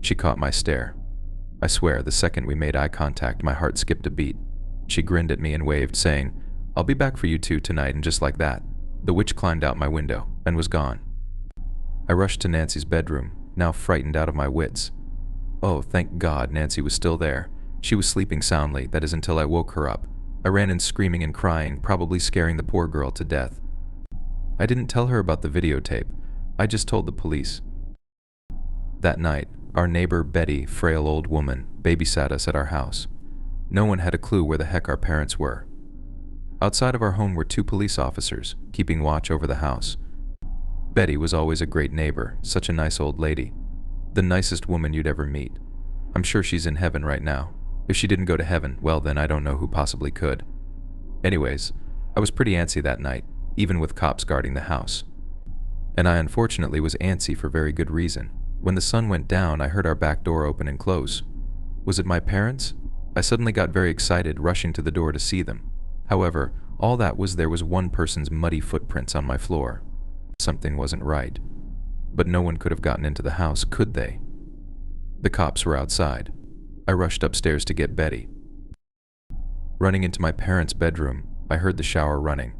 She caught my stare. I swear, the second we made eye contact, my heart skipped a beat. She grinned at me and waved, saying, "I'll be back for you two tonight," and just like that, the witch climbed out my window and was gone. I rushed to Nancy's bedroom, now frightened out of my wits. Oh, thank God Nancy was still there. She was sleeping soundly, that is until I woke her up. I ran in screaming and crying, probably scaring the poor girl to death. I didn't tell her about the videotape. I just told the police. That night, our neighbor Betty, frail old woman, babysat us at our house. No one had a clue where the heck our parents were. Outside of our home were 2 police officers, keeping watch over the house. Betty was always a great neighbor, such a nice old lady. The nicest woman you'd ever meet. I'm sure she's in heaven right now. If she didn't go to heaven, well then I don't know who possibly could. Anyways, I was pretty antsy that night, even with cops guarding the house. And I unfortunately was antsy for very good reason. When the sun went down, I heard our back door open and close. Was it my parents? I suddenly got very excited, rushing to the door to see them. However, all that was there was one person's muddy footprints on my floor. Something wasn't right. But no one could have gotten into the house, could they? The cops were outside. I rushed upstairs to get Betty. Running into my parents' bedroom, I heard the shower running.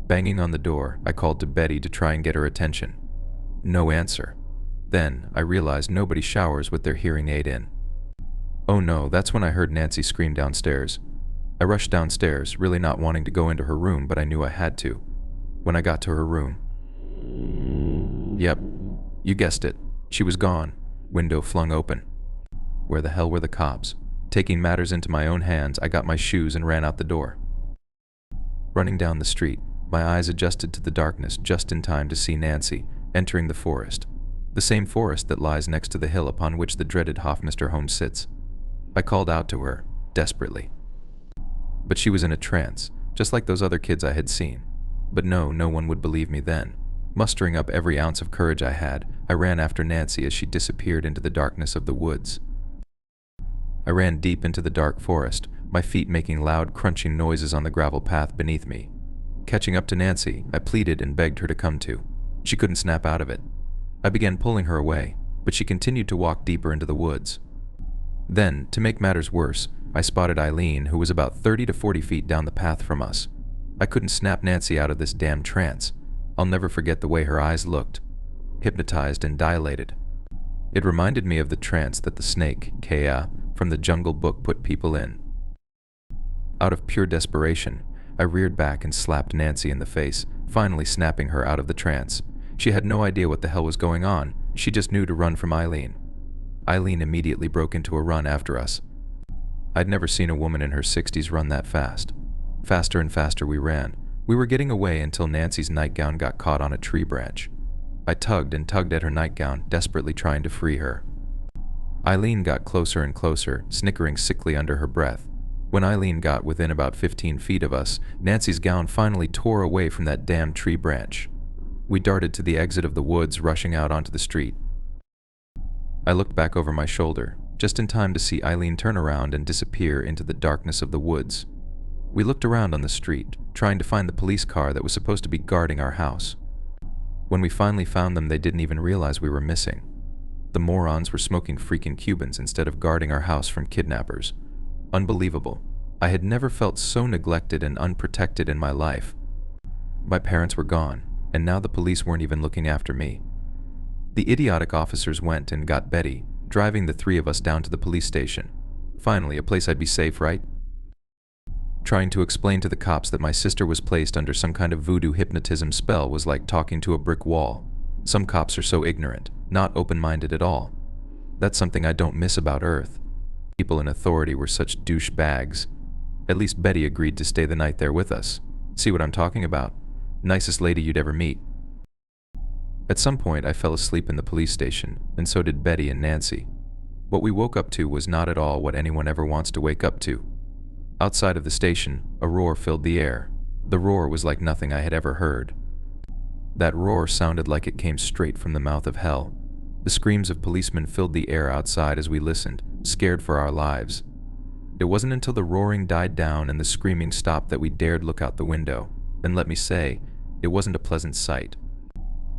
Banging on the door, I called to Betty to try and get her attention. No answer. Then, I realized nobody showers with their hearing aid in. Oh no, that's when I heard Nancy scream downstairs. I rushed downstairs, really not wanting to go into her room, but I knew I had to. When I got to her room... Yep, you guessed it. She was gone. Window flung open. Where the hell were the cops? Taking matters into my own hands, I got my shoes and ran out the door. Running down the street, my eyes adjusted to the darkness just in time to see Nancy entering the forest. The same forest that lies next to the hill upon which the dreaded Hoffmeister home sits. I called out to her, desperately. But she was in a trance, just like those other kids I had seen. But no one would believe me then. Mustering up every ounce of courage I had, I ran after Nancy as she disappeared into the darkness of the woods. I ran deep into the dark forest, my feet making loud crunching noises on the gravel path beneath me. Catching up to Nancy, I pleaded and begged her to come to. She couldn't snap out of it. I began pulling her away, but she continued to walk deeper into the woods. Then, to make matters worse, I spotted Eileen, who was about 30 to 40 feet down the path from us. I couldn't snap Nancy out of this damn trance. I'll never forget the way her eyes looked, hypnotized and dilated. It reminded me of the trance that the snake, Kea, from the Jungle Book put people in. Out of pure desperation, I reared back and slapped Nancy in the face, finally snapping her out of the trance. She had no idea what the hell was going on. She just knew to run from Eileen. Eileen immediately broke into a run after us. I'd never seen a woman in her 60s run that fast. Faster and faster we ran. We were getting away until Nancy's nightgown got caught on a tree branch. I tugged and tugged at her nightgown, desperately trying to free her. Eileen got closer and closer, snickering sickly under her breath. When Eileen got within about 15 feet of us, Nancy's gown finally tore away from that damn tree branch. We darted to the exit of the woods, rushing out onto the street. I looked back over my shoulder, just in time to see Eileen turn around and disappear into the darkness of the woods. We looked around on the street, trying to find the police car that was supposed to be guarding our house. When we finally found them, they didn't even realize we were missing. The morons were smoking freaking Cubans instead of guarding our house from kidnappers. Unbelievable. I had never felt so neglected and unprotected in my life. My parents were gone, and now the police weren't even looking after me. The idiotic officers went and got Betty, driving the 3 of us down to the police station. Finally, a place I'd be safe, right? Trying to explain to the cops that my sister was placed under some kind of voodoo hypnotism spell was like talking to a brick wall. Some cops are so ignorant, not open-minded at all. That's something I don't miss about Earth. People in authority were such douchebags. At least Betty agreed to stay the night there with us. See what I'm talking about? Nicest lady you'd ever meet. At some point, I fell asleep in the police station, and so did Betty and Nancy. What we woke up to was not at all what anyone ever wants to wake up to. Outside of the station, a roar filled the air. The roar was like nothing I had ever heard. That roar sounded like it came straight from the mouth of hell. The screams of policemen filled the air outside as we listened, scared for our lives. It wasn't until the roaring died down and the screaming stopped that we dared look out the window. And let me say, it wasn't a pleasant sight.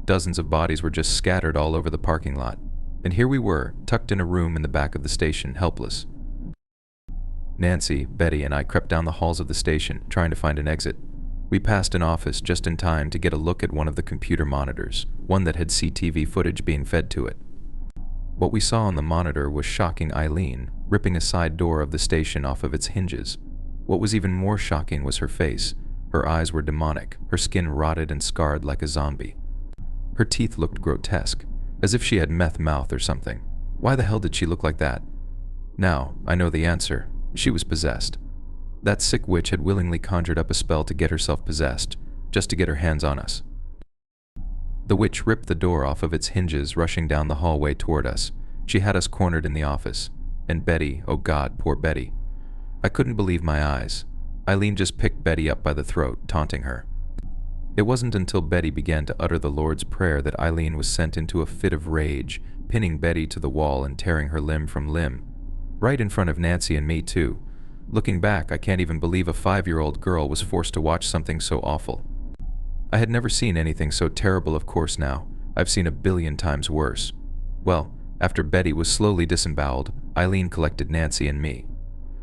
Dozens of bodies were just scattered all over the parking lot, and here we were, tucked in a room in the back of the station, helpless. Nancy, Betty, and I crept down the halls of the station, trying to find an exit. We passed an office just in time to get a look at one of the computer monitors, one that had CCTV footage being fed to it. What we saw on the monitor was shocking Eileen, ripping a side door of the station off of its hinges. What was even more shocking was her face. Her eyes were demonic, her skin rotted and scarred like a zombie. Her teeth looked grotesque, as if she had meth mouth or something. Why the hell did she look like that? Now, I know the answer. She was possessed. That sick witch had willingly conjured up a spell to get herself possessed, just to get her hands on us. The witch ripped the door off of its hinges, rushing down the hallway toward us. She had us cornered in the office. And Betty, oh God, poor Betty. I couldn't believe my eyes. Eileen just picked Betty up by the throat, taunting her. It wasn't until Betty began to utter the Lord's Prayer that Eileen was sent into a fit of rage, pinning Betty to the wall and tearing her limb from limb. Right in front of Nancy and me, too. Looking back, I can't even believe a 5-year-old girl was forced to watch something so awful. I had never seen anything so terrible, of course now. I've seen a billion times worse. Well, after Betty was slowly disemboweled, Eileen collected Nancy and me.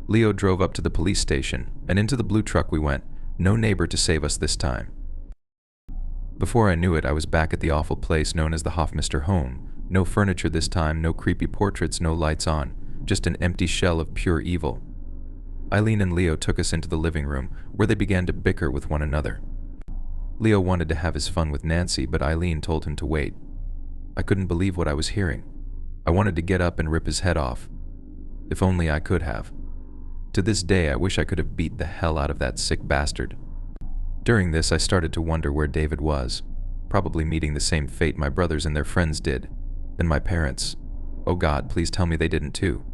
Leo drove up to the police station, and into the blue truck we went, no neighbor to save us this time. Before I knew it, I was back at the awful place known as the Hofmeister home. No furniture this time, no creepy portraits, no lights on, just an empty shell of pure evil. Eileen and Leo took us into the living room, where they began to bicker with one another. Leo wanted to have his fun with Nancy, but Eileen told him to wait. I couldn't believe what I was hearing. I wanted to get up and rip his head off. If only I could have. To this day, I wish I could have beat the hell out of that sick bastard. During this, I started to wonder where David was, probably meeting the same fate my brothers and their friends did, and my parents. Oh God, please tell me they didn't too.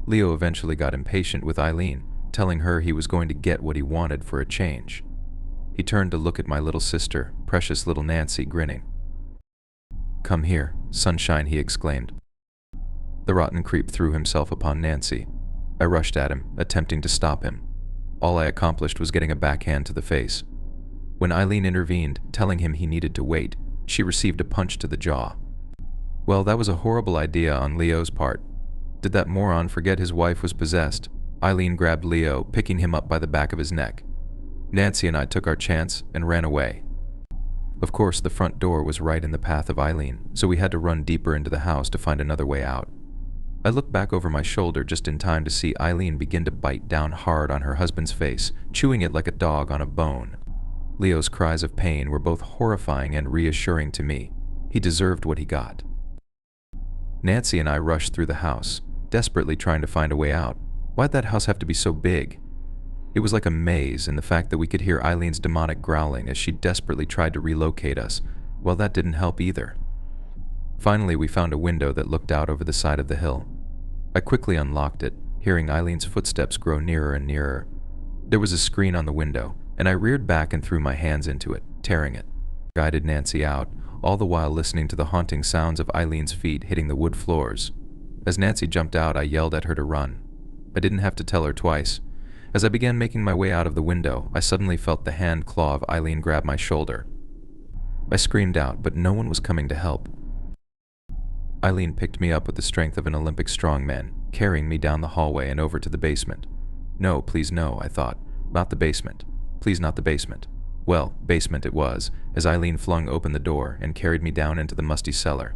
Leo eventually got impatient with Eileen, telling her he was going to get what he wanted for a change. He turned to look at my little sister, precious little Nancy, grinning. "Come here, sunshine," he exclaimed. The rotten creep threw himself upon Nancy. I rushed at him, attempting to stop him. All I accomplished was getting a backhand to the face. When Eileen intervened, telling him he needed to wait, she received a punch to the jaw. Well, that was a horrible idea on Leo's part. Did that moron forget his wife was possessed? Eileen grabbed Leo, picking him up by the back of his neck. Nancy and I took our chance and ran away. Of course, the front door was right in the path of Eileen, so we had to run deeper into the house to find another way out. I looked back over my shoulder just in time to see Eileen begin to bite down hard on her husband's face, chewing it like a dog on a bone. Leo's cries of pain were both horrifying and reassuring to me. He deserved what he got. Nancy and I rushed through the house, desperately trying to find a way out. Why'd that house have to be so big? It was like a maze, and the fact that we could hear Eileen's demonic growling as she desperately tried to relocate us, well, that didn't help either. Finally, we found a window that looked out over the side of the hill. I quickly unlocked it, hearing Eileen's footsteps grow nearer and nearer. There was a screen on the window, and I reared back and threw my hands into it, tearing it. I guided Nancy out, all the while listening to the haunting sounds of Eileen's feet hitting the wood floors. As Nancy jumped out, I yelled at her to run. I didn't have to tell her twice. As I began making my way out of the window, I suddenly felt the hand claw of Eileen grab my shoulder. I screamed out, but no one was coming to help. Eileen picked me up with the strength of an Olympic strongman, carrying me down the hallway and over to the basement. No, please no, I thought. Not the basement. Please not the basement. Well, basement it was, as Eileen flung open the door and carried me down into the musty cellar.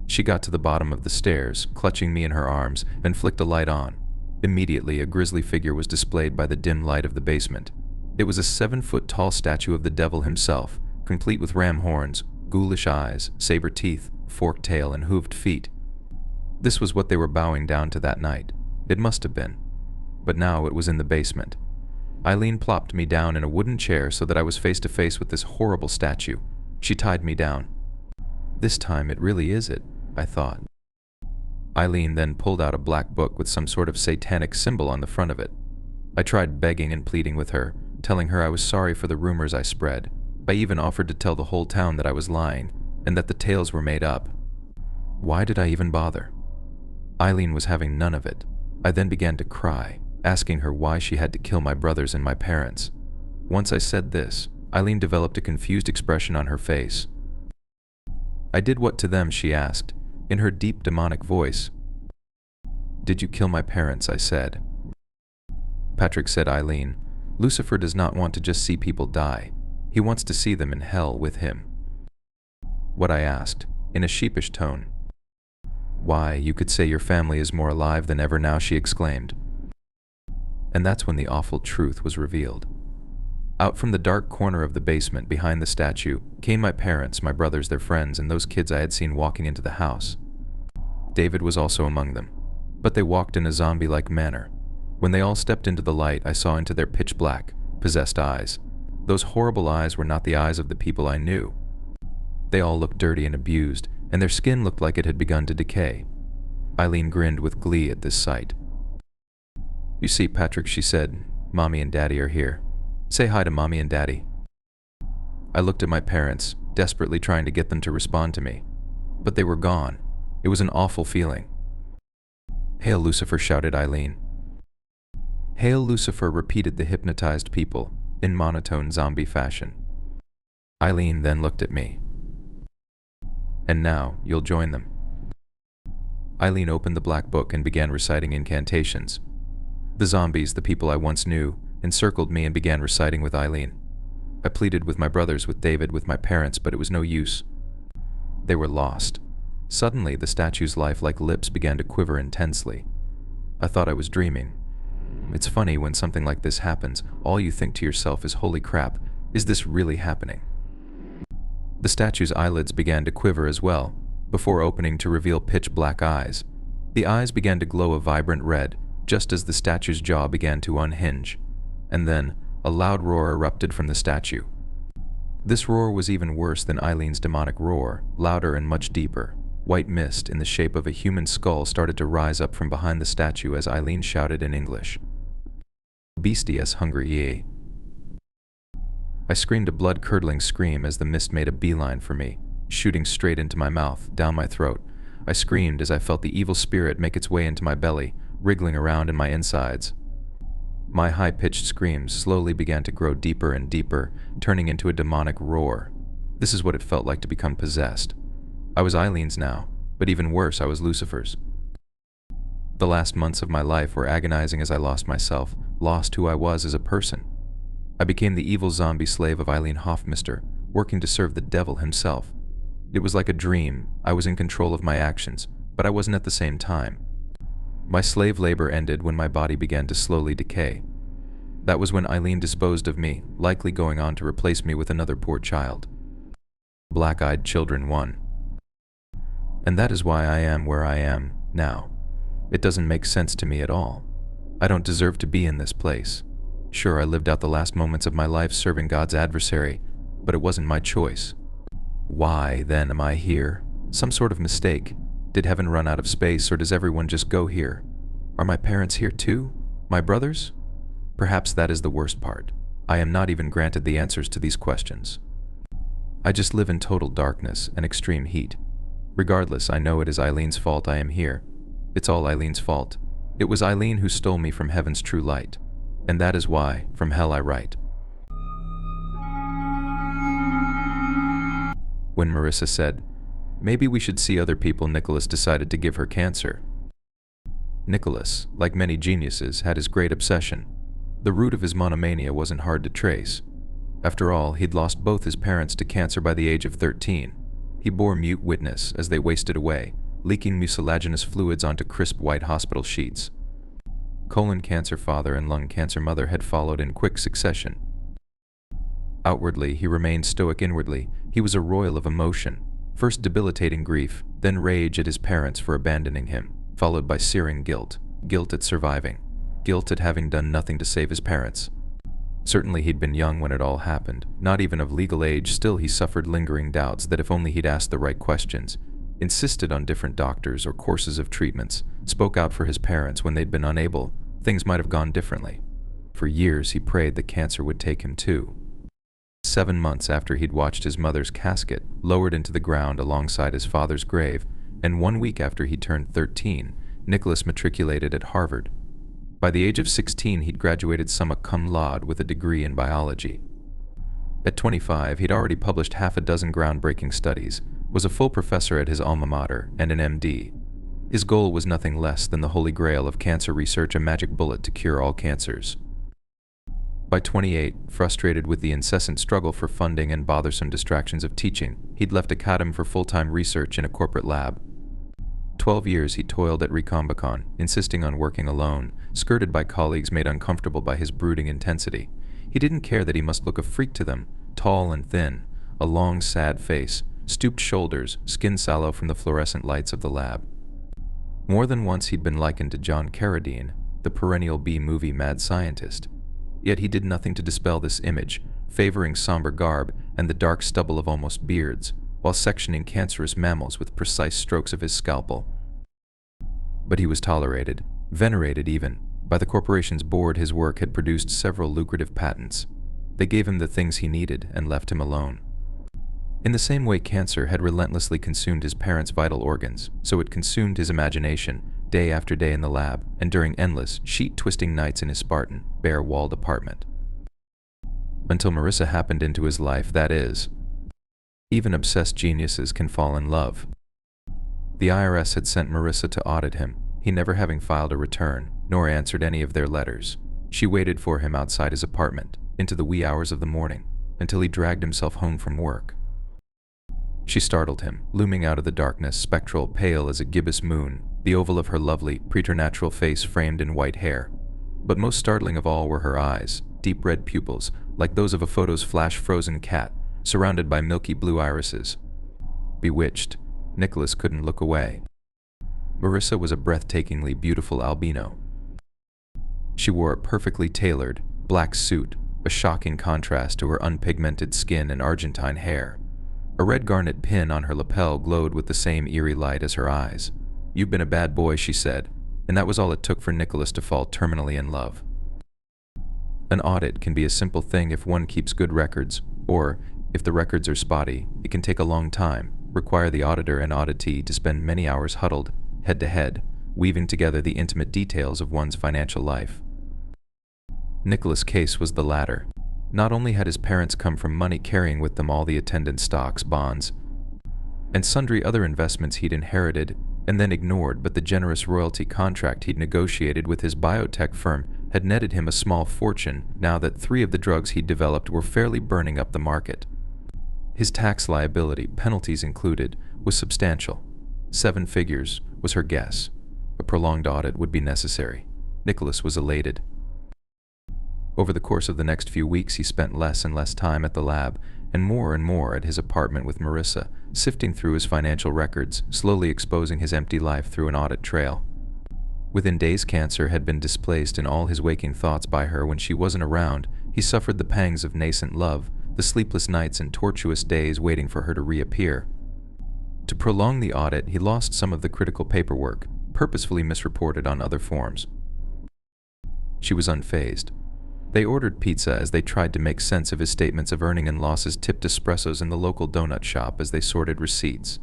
She got to the bottom of the stairs, clutching me in her arms, and flicked a light on. Immediately, a grisly figure was displayed by the dim light of the basement. It was a 7-foot-tall statue of the devil himself, complete with ram horns, Ghoulish eyes, saber teeth, forked tail, and hooved feet. This was what they were bowing down to that night. It must have been. But now it was in the basement. Eileen plopped me down in a wooden chair so that I was face to face with this horrible statue. She tied me down. This time it really is it, I thought. Eileen then pulled out a black book with some sort of satanic symbol on the front of it. I tried begging and pleading with her, telling her I was sorry for the rumors I spread. I even offered to tell the whole town that I was lying, and that the tales were made up. Why did I even bother? Eileen was having none of it. I then began to cry, asking her why she had to kill my brothers and my parents. Once I said this, Eileen developed a confused expression on her face. I did what to them, she asked, in her deep demonic voice. Did you kill my parents? I said. Patrick, said Eileen, Lucifer does not want to just see people die. He wants to see them in hell with him. What? I asked, in a sheepish tone. Why, you could say your family is more alive than ever now, she exclaimed. And that's when the awful truth was revealed. Out from the dark corner of the basement behind the statue came my parents, my brothers, their friends, and those kids I had seen walking into the house. David was also among them, but they walked in a zombie-like manner. When they all stepped into the light, I saw into their pitch-black, possessed eyes. Those horrible eyes were not the eyes of the people I knew. They all looked dirty and abused, and their skin looked like it had begun to decay. Eileen grinned with glee at this sight. You see, Patrick, she said, Mommy and Daddy are here. Say hi to Mommy and Daddy. I looked at my parents, desperately trying to get them to respond to me. But they were gone. It was an awful feeling. Hail Lucifer, shouted Eileen. Hail Lucifer, repeated the hypnotized people, in monotone zombie fashion. Eileen then looked at me. And now, you'll join them. Eileen opened the black book and began reciting incantations. The zombies, the people I once knew, encircled me and began reciting with Eileen. I pleaded with my brothers, with David, with my parents, but it was no use. They were lost. Suddenly, the statue's lifelike lips began to quiver intensely. I thought I was dreaming. It's funny when something like this happens, all you think to yourself is, holy crap, is this really happening? The statue's eyelids began to quiver as well, before opening to reveal pitch-black eyes. The eyes began to glow a vibrant red, just as the statue's jaw began to unhinge. And then, a loud roar erupted from the statue. This roar was even worse than Eileen's demonic roar, louder and much deeper. White mist in the shape of a human skull started to rise up from behind the statue as Eileen shouted in English. Bestias hungry. I screamed a blood-curdling scream as the mist made a beeline for me, shooting straight into my mouth, down my throat. I screamed as I felt the evil spirit make its way into my belly, wriggling around in my insides. My high-pitched screams slowly began to grow deeper and deeper, turning into a demonic roar. This is what it felt like to become possessed. I was Eileen's now, but even worse, I was Lucifer's. The last months of my life were agonizing as I lost myself, lost who I was as a person. I became the evil zombie slave of Eileen Hofmeister, working to serve the devil himself. It was like a dream. I was in control of my actions, but I wasn't at the same time. My slave labor ended when my body began to slowly decay. That was when Eileen disposed of me, likely going on to replace me with another poor child. Black-eyed children won. And that is why I am where I am now. It doesn't make sense to me at all. I don't deserve to be in this place. Sure, I lived out the last moments of my life serving God's adversary, but it wasn't my choice. Why, then, am I here? Some sort of mistake. Did heaven run out of space, or does everyone just go here? Are my parents here too? My brothers? Perhaps that is the worst part. I am not even granted the answers to these questions. I just live in total darkness and extreme heat. Regardless, I know it is Eileen's fault I am here. It's all Eileen's fault. It was Eileen who stole me from heaven's true light. And that is why, from hell I write. When Marissa said, maybe we should see other people, Nicholas decided to give her cancer. Nicholas, like many geniuses, had his great obsession. The root of his monomania wasn't hard to trace. After all, he'd lost both his parents to cancer by the age of 13. He bore mute witness as they wasted away, leaking mucilaginous fluids onto crisp white hospital sheets. Colon cancer father and lung cancer mother had followed in quick succession. Outwardly, he remained stoic. Inwardly, he was a roil of emotion. First debilitating grief, then rage at his parents for abandoning him, followed by searing guilt. Guilt at surviving. Guilt at having done nothing to save his parents. Certainly he'd been young when it all happened, not even of legal age. Still he suffered lingering doubts that if only he'd asked the right questions, insisted on different doctors or courses of treatments, spoke out for his parents when they'd been unable, things might have gone differently. For years he prayed that cancer would take him too. 7 months after he'd watched his mother's casket lowered into the ground alongside his father's grave, and 1 week after he turned 13, Nicholas matriculated at Harvard. By the age of 16, he'd graduated summa cum laude with a degree in biology. At 25, he'd already published half a dozen groundbreaking studies, was a full professor at his alma mater, and an MD. His goal was nothing less than the holy grail of cancer research, a magic bullet to cure all cancers. By 28, frustrated with the incessant struggle for funding and bothersome distractions of teaching, he'd left Academ for full-time research in a corporate lab. 12 years he toiled at Recombicon, insisting on working alone, skirted by colleagues made uncomfortable by his brooding intensity. He didn't care that he must look a freak to them, tall and thin, a long, sad face, stooped shoulders, skin sallow from the fluorescent lights of the lab. More than once he'd been likened to John Carradine, the perennial B-movie mad scientist. Yet he did nothing to dispel this image, favoring somber garb and the dark stubble of almost beards, while sectioning cancerous mammals with precise strokes of his scalpel. But he was tolerated, venerated even, by the corporation's board. His work had produced several lucrative patents. They gave him the things he needed and left him alone. In the same way cancer had relentlessly consumed his parents' vital organs, so it consumed his imagination, day after day in the lab, and during endless, sheet-twisting nights in his Spartan, bare-walled apartment. Until Marissa happened into his life, that is. Even obsessed geniuses can fall in love. The IRS had sent Marissa to audit him, he never having filed a return, nor answered any of their letters. She waited for him outside his apartment, into the wee hours of the morning, until he dragged himself home from work. She startled him, looming out of the darkness, spectral, pale as a gibbous moon, the oval of her lovely, preternatural face framed in white hair. But most startling of all were her eyes, deep red pupils, like those of a photo's flash-frozen cat, surrounded by milky blue irises. Bewitched, Nicholas couldn't look away. Marissa was a breathtakingly beautiful albino. She wore a perfectly tailored, black suit, a shocking contrast to her unpigmented skin and argentine hair. A red garnet pin on her lapel glowed with the same eerie light as her eyes. "You've been a bad boy," she said, and that was all it took for Nicholas to fall terminally in love. An audit can be a simple thing if one keeps good records, or, if the records are spotty, it can take a long time, require the auditor and auditee to spend many hours huddled, head-to-head, weaving together the intimate details of one's financial life. Nicholas' case was the latter. Not only had his parents come from money carrying with them all the attendant stocks, bonds, and sundry other investments he'd inherited and then ignored, but the generous royalty contract he'd negotiated with his biotech firm had netted him a small fortune now that 3 of the drugs he'd developed were fairly burning up the market. His tax liability, penalties included, was substantial. 7 figures was her guess. A prolonged audit would be necessary. Nicholas was elated. Over the course of the next few weeks, he spent less and less time at the lab, and more at his apartment with Marissa, sifting through his financial records, slowly exposing his empty life through an audit trail. Within days, cancer had been displaced in all his waking thoughts by her. When she wasn't around, he suffered the pangs of nascent love, the sleepless nights and tortuous days waiting for her to reappear. To prolong the audit, he lost some of the critical paperwork, purposefully misreported on other forms. She was unfazed. They ordered pizza as they tried to make sense of his statements of earning and losses, tipped espressos in the local donut shop as they sorted receipts.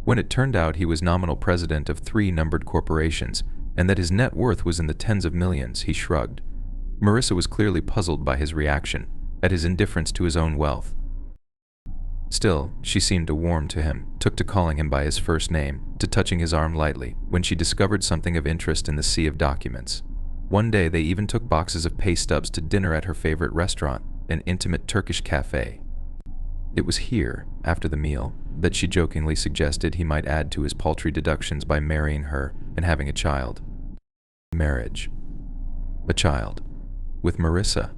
When it turned out he was nominal president of 3 numbered corporations, and that his net worth was in the tens of millions, he shrugged. Marissa was clearly puzzled by his reaction, at his indifference to his own wealth. Still, she seemed to warm to him, took to calling him by his first name, to touching his arm lightly, when she discovered something of interest in the sea of documents. One day they even took boxes of pay stubs to dinner at her favorite restaurant, an intimate Turkish cafe. It was here, after the meal, that she jokingly suggested he might add to his paltry deductions by marrying her and having a child. Marriage. A child. With Marissa.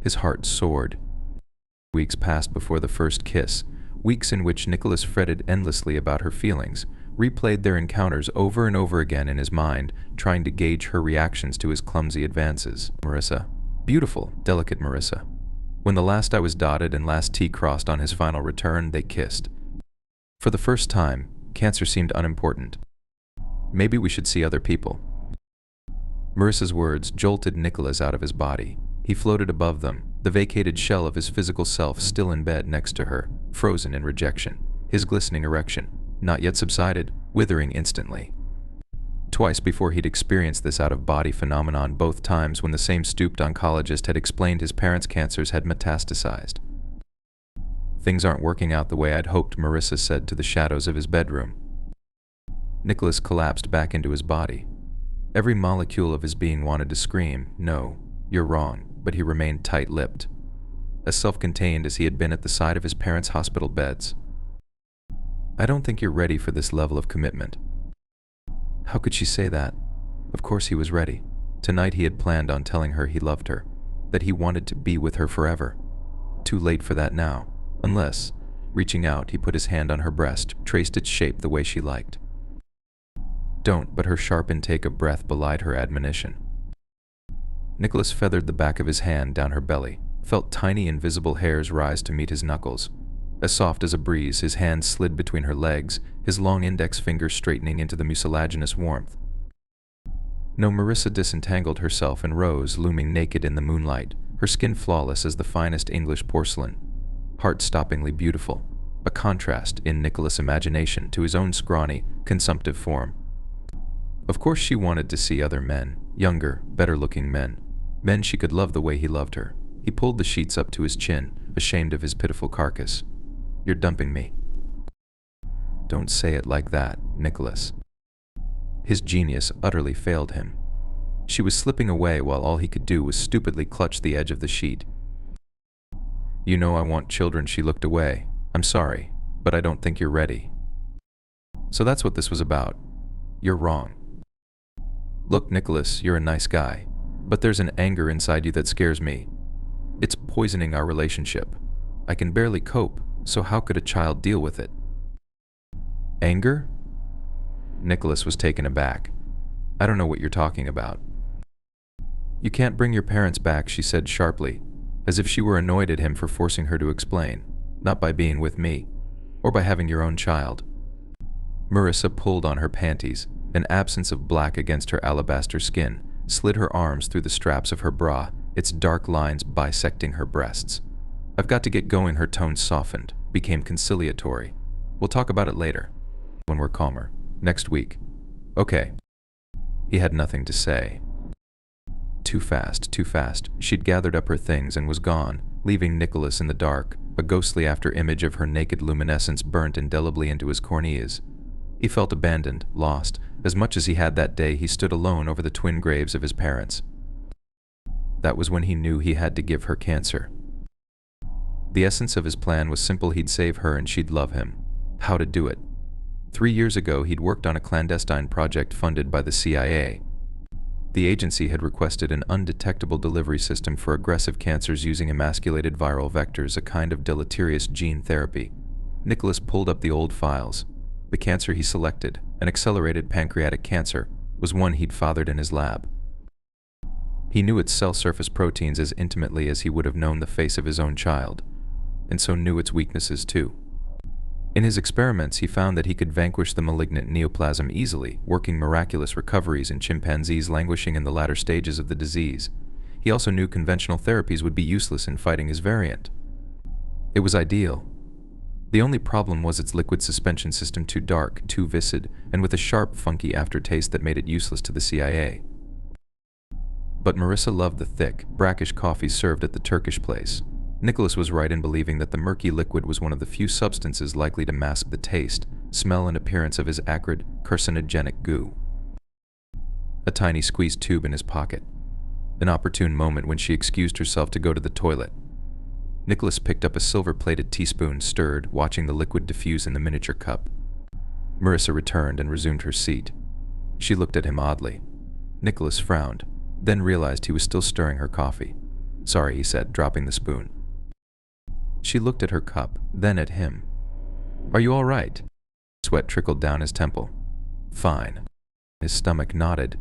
His heart soared. Weeks passed before the first kiss, weeks in which Nicholas fretted endlessly about her feelings, replayed their encounters over and over again in his mind, trying to gauge her reactions to his clumsy advances. Marissa. Beautiful, delicate Marissa. When the last I was dotted and last T crossed on his final return, they kissed. For the first time, cancer seemed unimportant. Maybe we should see other people. Marissa's words jolted Nicholas out of his body. He floated above them, the vacated shell of his physical self still in bed next to her, frozen in rejection, his glistening erection, not yet subsided, withering instantly. Twice before he'd experienced this out-of-body phenomenon, both times when the same stooped oncologist had explained his parents' cancers had metastasized. Things aren't working out the way I'd hoped, Marissa said to the shadows of his bedroom. Nicholas collapsed back into his body. Every molecule of his being wanted to scream, "No, you're wrong," but he remained tight-lipped, as self-contained as he had been at the side of his parents' hospital beds. "I don't think you're ready for this level of commitment." How could she say that? Of course he was ready. Tonight he had planned on telling her he loved her, that he wanted to be with her forever. Too late for that now, unless, reaching out, he put his hand on her breast, traced its shape the way she liked. Don't, but her sharp intake of breath belied her admonition. Nicholas feathered the back of his hand down her belly, felt tiny invisible hairs rise to meet his knuckles. As soft as a breeze, his hand slid between her legs, his long index finger straightening into the mucilaginous warmth. No, Marissa disentangled herself and rose, looming naked in the moonlight, her skin flawless as the finest English porcelain, heart-stoppingly beautiful, a contrast in Nicholas' imagination to his own scrawny, consumptive form. Of course she wanted to see other men, younger, better-looking men, men she could love the way he loved her. He pulled the sheets up to his chin, ashamed of his pitiful carcass. "You're dumping me." "Don't say it like that, Nicholas." His genius utterly failed him. She was slipping away while all he could do was stupidly clutch the edge of the sheet. "You know I want children," she looked away. "I'm sorry, but I don't think you're ready." So that's what this was about. You're wrong. Look, Nicholas, you're a nice guy, but there's an anger inside you that scares me. It's poisoning our relationship. I can barely cope, so how could a child deal with it? Anger? Nicholas was taken aback. "I don't know what you're talking about." "You can't bring your parents back," she said sharply, as if she were annoyed at him for forcing her to explain. "Not by being with me, or by having your own child." Marissa pulled on her panties. An absence of black against her alabaster skin slid her arms through the straps of her bra, its dark lines bisecting her breasts. "I've got to get going," her tone softened, became conciliatory. "We'll talk about it later, when we're calmer. Next week." "Okay." He had nothing to say. Too fast, too fast. She'd gathered up her things and was gone, leaving Nicholas in the dark, a ghostly after-image of her naked luminescence burnt indelibly into his corneas. He felt abandoned, lost. As much as he had that day, he stood alone over the twin graves of his parents. That was when he knew he had to give her cancer. The essence of his plan was simple: he'd save her and she'd love him. How to do it? 3 years ago, he'd worked on a clandestine project funded by the CIA. The agency had requested an undetectable delivery system for aggressive cancers using emasculated viral vectors, a kind of deleterious gene therapy. Nicholas pulled up the old files. The cancer he selected, an accelerated pancreatic cancer, was one he'd fathered in his lab. He knew its cell surface proteins as intimately as he would have known the face of his own child, and so knew its weaknesses too. In his experiments, he found that he could vanquish the malignant neoplasm easily, working miraculous recoveries in chimpanzees languishing in the latter stages of the disease. He also knew conventional therapies would be useless in fighting his variant. It was ideal. The only problem was its liquid suspension system, too dark, too viscid, and with a sharp, funky aftertaste that made it useless to the CIA. But Marissa loved the thick, brackish coffee served at the Turkish place. Nicholas was right in believing that the murky liquid was one of the few substances likely to mask the taste, smell, and appearance of his acrid, carcinogenic goo. A tiny squeeze tube in his pocket. An opportune moment when she excused herself to go to the toilet. Nicholas picked up a silver-plated teaspoon, stirred, watching the liquid diffuse in the miniature cup. Marissa returned and resumed her seat. She looked at him oddly. Nicholas frowned, then realized he was still stirring her coffee. "Sorry," he said, dropping the spoon. She looked at her cup, then at him. "Are you all right?" Sweat trickled down his temple. "Fine." His stomach nodded.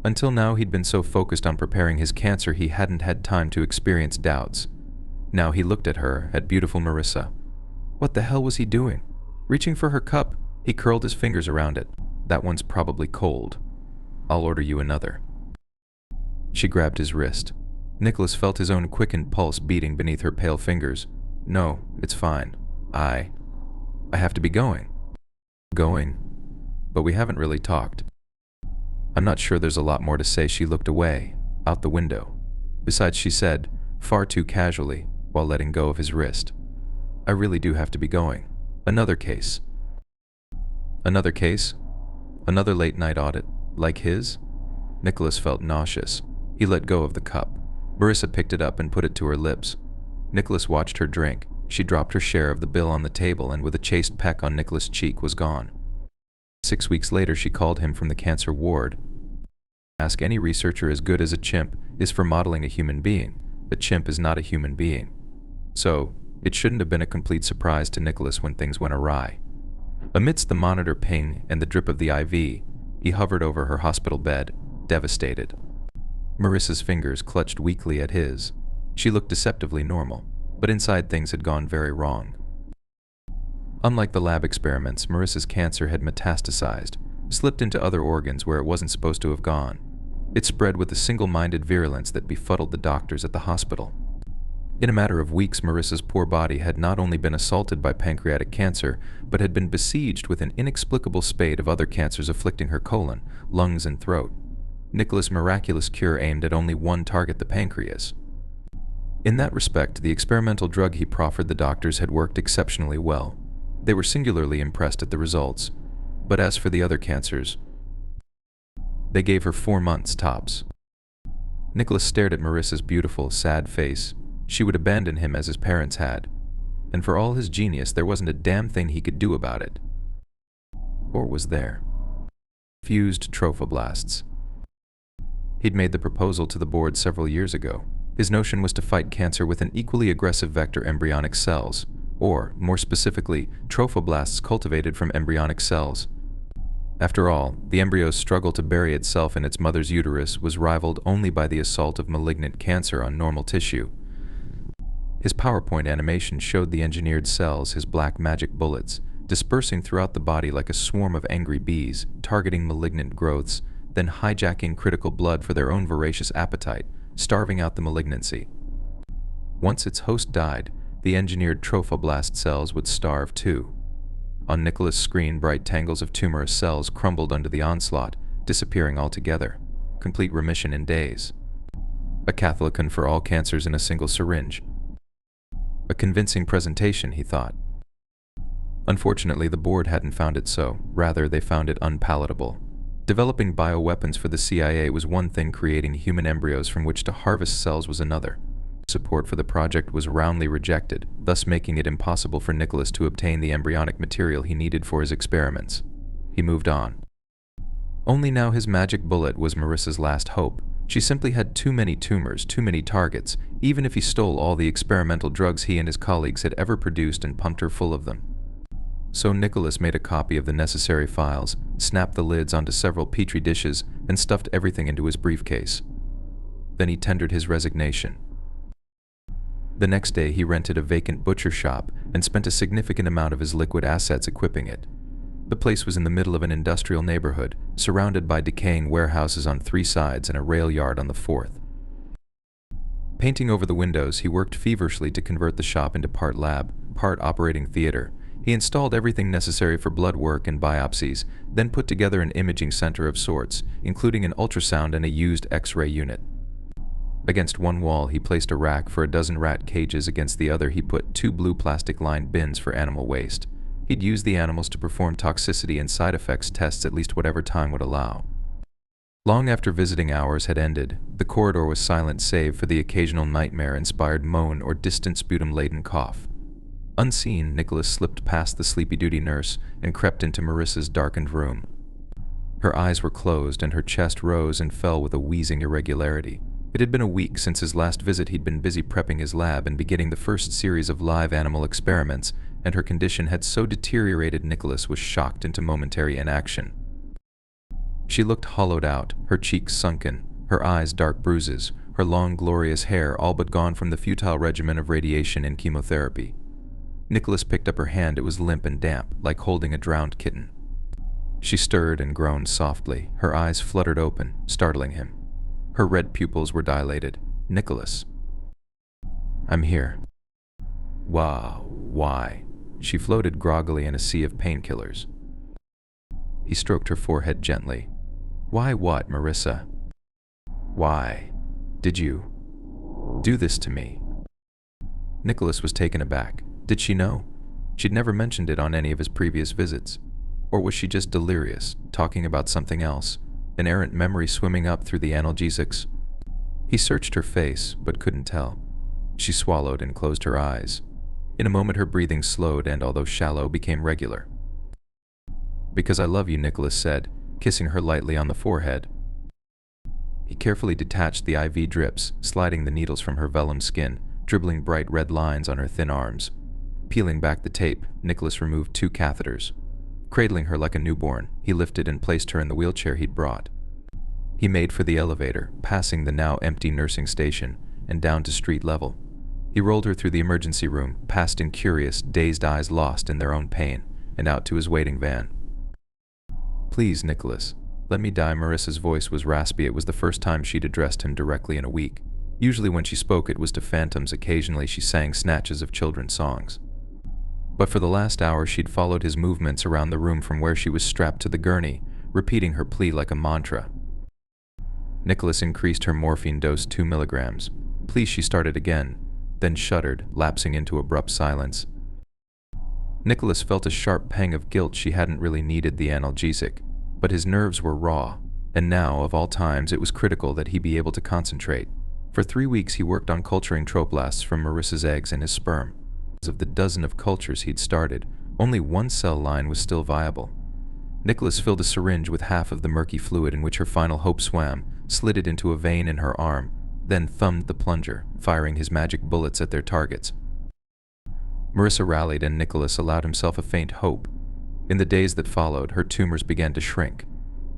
Until now he'd been so focused on preparing his cancer he hadn't had time to experience doubts. Now he looked at her, at beautiful Marissa. What the hell was he doing? Reaching for her cup, he curled his fingers around it. "That one's probably cold. I'll order you another." She grabbed his wrist. Nicholas felt his own quickened pulse beating beneath her pale fingers. "No, it's fine. I have to be going." "Going? But we haven't really talked." "I'm not sure there's a lot more to say." She looked away, out the window. Besides, she said, far too casually, while letting go of his wrist, "I really do have to be going. Another case." "Another case? Another late-night audit, like his?" Nicholas felt nauseous. He let go of the cup. Marissa picked it up and put it to her lips. Nicholas watched her drink. She dropped her share of the bill on the table and with a chaste peck on Nicholas' cheek was gone. 6 weeks later she called him from the cancer ward. "Ask any researcher as good as a chimp is for modeling a human being. A chimp is not a human being." So, it shouldn't have been a complete surprise to Nicholas when things went awry. Amidst the monitor ping and the drip of the IV, he hovered over her hospital bed, devastated. Marissa's fingers clutched weakly at his. She looked deceptively normal, but inside things had gone very wrong. Unlike the lab experiments, Marissa's cancer had metastasized, slipped into other organs where it wasn't supposed to have gone. It spread with a single-minded virulence that befuddled the doctors at the hospital. In a matter of weeks, Marissa's poor body had not only been assaulted by pancreatic cancer, but had been besieged with an inexplicable spate of other cancers afflicting her colon, lungs, and throat. Nicholas' miraculous cure aimed at only one target, the pancreas. In that respect, the experimental drug he proffered the doctors had worked exceptionally well. They were singularly impressed at the results. But as for the other cancers, they gave her 4 months tops. Nicholas stared at Marissa's beautiful, sad face. She would abandon him as his parents had. And for all his genius, there wasn't a damn thing he could do about it. Or was there? Fused trophoblasts. He'd made the proposal to the board several years ago. His notion was to fight cancer with an equally aggressive vector, embryonic cells, or, more specifically, trophoblasts cultivated from embryonic cells. After all, the embryo's struggle to bury itself in its mother's uterus was rivaled only by the assault of malignant cancer on normal tissue. His PowerPoint animation showed the engineered cells, his black magic bullets, dispersing throughout the body like a swarm of angry bees, targeting malignant growths, then hijacking critical blood for their own voracious appetite, starving out the malignancy. Once its host died, the engineered trophoblast cells would starve too. On Nicholas' screen, bright tangles of tumorous cells crumbled under the onslaught, disappearing altogether. Complete remission in days. A Catholican for all cancers in a single syringe. A convincing presentation, he thought. Unfortunately, the board hadn't found it so. Rather, they found it unpalatable. Developing bioweapons for the CIA was one thing, creating human embryos from which to harvest cells was another. Support for the project was roundly rejected, thus making it impossible for Nicholas to obtain the embryonic material he needed for his experiments. He moved on. Only now his magic bullet was Marissa's last hope. She simply had too many tumors, too many targets, even if he stole all the experimental drugs he and his colleagues had ever produced and pumped her full of them. So Nicholas made a copy of the necessary files, snapped the lids onto several petri dishes, and stuffed everything into his briefcase. Then he tendered his resignation. The next day he rented a vacant butcher shop and spent a significant amount of his liquid assets equipping it. The place was in the middle of an industrial neighborhood, surrounded by decaying warehouses on 3 sides and a rail yard on the 4th. Painting over the windows, he worked feverishly to convert the shop into part lab, part operating theater. He installed everything necessary for blood work and biopsies, then put together an imaging center of sorts, including an ultrasound and a used X-ray unit. Against one wall, he placed a rack for a dozen rat cages. Against the other, he put 2 blue plastic-lined bins for animal waste. He'd use the animals to perform toxicity and side effects tests at least whatever time would allow. Long after visiting hours had ended, the corridor was silent save for the occasional nightmare-inspired moan or distant sputum-laden cough. Unseen, Nicholas slipped past the sleepy-duty nurse and crept into Marissa's darkened room. Her eyes were closed and her chest rose and fell with a wheezing irregularity. It had been a week since his last visit. He'd been busy prepping his lab and beginning the first series of live animal experiments, and her condition had so deteriorated Nicholas was shocked into momentary inaction. She looked hollowed out, her cheeks sunken, her eyes dark bruises, her long glorious hair all but gone from the futile regimen of radiation and chemotherapy. Nicholas picked up her hand. It was limp and damp, like holding a drowned kitten. She stirred and groaned softly. Her eyes fluttered open, startling him. Her red pupils were dilated. "Nicholas." "I'm here." "Wow, why?" She floated groggily in a sea of painkillers. He stroked her forehead gently. "Why what, Marissa? Why did you do this to me?" Nicholas was taken aback. Did she know? She'd never mentioned it on any of his previous visits. Or was she just delirious, talking about something else, an errant memory swimming up through the analgesics? He searched her face, but couldn't tell. She swallowed and closed her eyes. In a moment her breathing slowed and, although shallow, became regular. "Because I love you," Nicholas said, kissing her lightly on the forehead. He carefully detached the IV drips, sliding the needles from her vellum skin, dribbling bright red lines on her thin arms. Peeling back the tape, Nicholas removed 2 catheters. Cradling her like a newborn, he lifted and placed her in the wheelchair he'd brought. He made for the elevator, passing the now empty nursing station, and down to street level. He rolled her through the emergency room, past incurious, dazed eyes lost in their own pain, and out to his waiting van. "Please, Nicholas, let me die." Marissa's voice was raspy. It was the first time she'd addressed him directly in a week. Usually when she spoke it was to phantoms. Occasionally she sang snatches of children's songs. But for the last hour she'd followed his movements around the room from where she was strapped to the gurney, repeating her plea like a mantra. Nicholas increased her morphine dose 2 milligrams. "Please," she started again, then shuddered, lapsing into abrupt silence. Nicholas felt a sharp pang of guilt. She hadn't really needed the analgesic, but his nerves were raw, and now, of all times, it was critical that he be able to concentrate. For 3 weeks he worked on culturing trophlasts from Marissa's eggs and his sperm. Of the dozen of cultures he'd started, only 1 cell line was still viable. Nicholas filled a syringe with half of the murky fluid in which her final hope swam, slid it into a vein in her arm, then thumbed the plunger, firing his magic bullets at their targets. Marissa rallied and Nicholas allowed himself a faint hope. In the days that followed, her tumors began to shrink.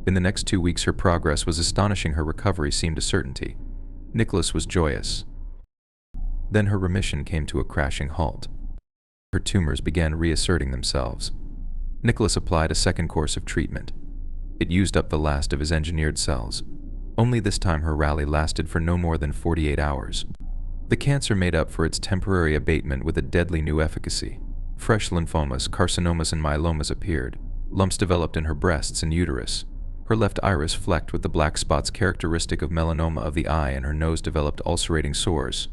In the next 2 weeks her progress was astonishing. Her recovery seemed a certainty. Nicholas was joyous. Then her remission came to a crashing halt. Her tumors began reasserting themselves. Nicholas applied a second course of treatment. It used up the last of his engineered cells. Only this time her rally lasted for no more than 48 hours. The cancer made up for its temporary abatement with a deadly new efficacy. Fresh lymphomas, carcinomas, and myelomas appeared. Lumps developed in her breasts and uterus. Her left iris flecked with the black spots characteristic of melanoma of the eye, and her nose developed ulcerating sores.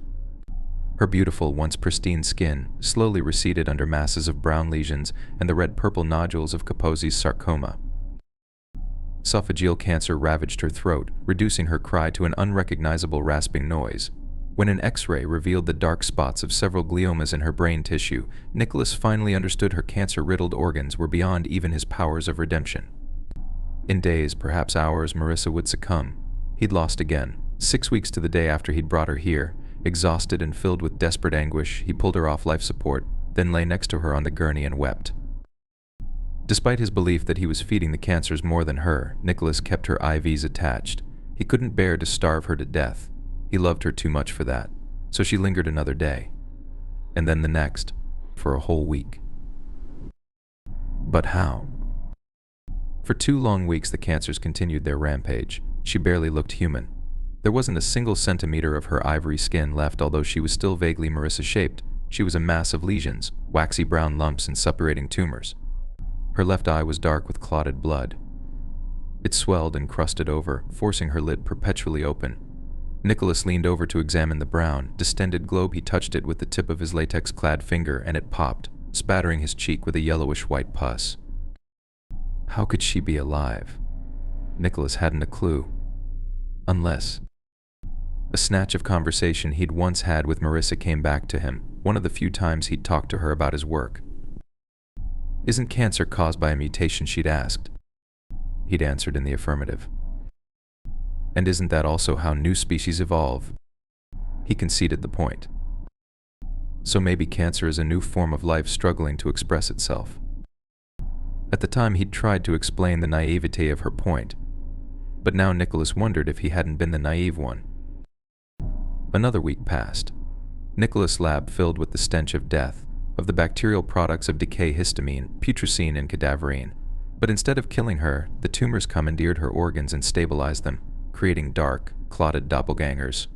Her beautiful, once pristine skin slowly receded under masses of brown lesions and the red-purple nodules of Kaposi's sarcoma. Esophageal cancer ravaged her throat, reducing her cry to an unrecognizable rasping noise. When an X-ray revealed the dark spots of several gliomas in her brain tissue, Nicholas finally understood her cancer-riddled organs were beyond even his powers of redemption. In days, perhaps hours, Marissa would succumb. He'd lost again. 6 weeks to the day after he'd brought her here, exhausted and filled with desperate anguish, he pulled her off life support, then lay next to her on the gurney and wept. Despite his belief that he was feeding the cancers more than her, Nicholas kept her IVs attached. He couldn't bear to starve her to death. He loved her too much for that, so she lingered another day, and then the next, for a whole week. But how? For 2 long weeks the cancers continued their rampage. She barely looked human. There wasn't a single centimeter of her ivory skin left. Although she was still vaguely Marissa-shaped, she was a mass of lesions, waxy brown lumps and suppurating tumors. Her left eye was dark with clotted blood. It swelled and crusted over, forcing her lid perpetually open. Nicholas leaned over to examine the brown, distended globe. He touched it with the tip of his latex-clad finger, and it popped, spattering his cheek with a yellowish-white pus. How could she be alive? Nicholas hadn't a clue. Unless... A snatch of conversation he'd once had with Marissa came back to him, one of the few times he'd talked to her about his work. "Isn't cancer caused by a mutation?" she'd asked. He'd answered in the affirmative. And isn't that also how new species evolve? He conceded the point. So maybe cancer is a new form of life struggling to express itself. At the time, he'd tried to explain the naivete of her point, but now Nicholas wondered if he hadn't been the naive one. Another week passed. Nicholas' lab filled with the stench of death, of the bacterial products of decay, histamine, putrescine, and cadaverine. But instead of killing her, the tumors commandeered her organs and stabilized them, creating dark, clotted doppelgangers.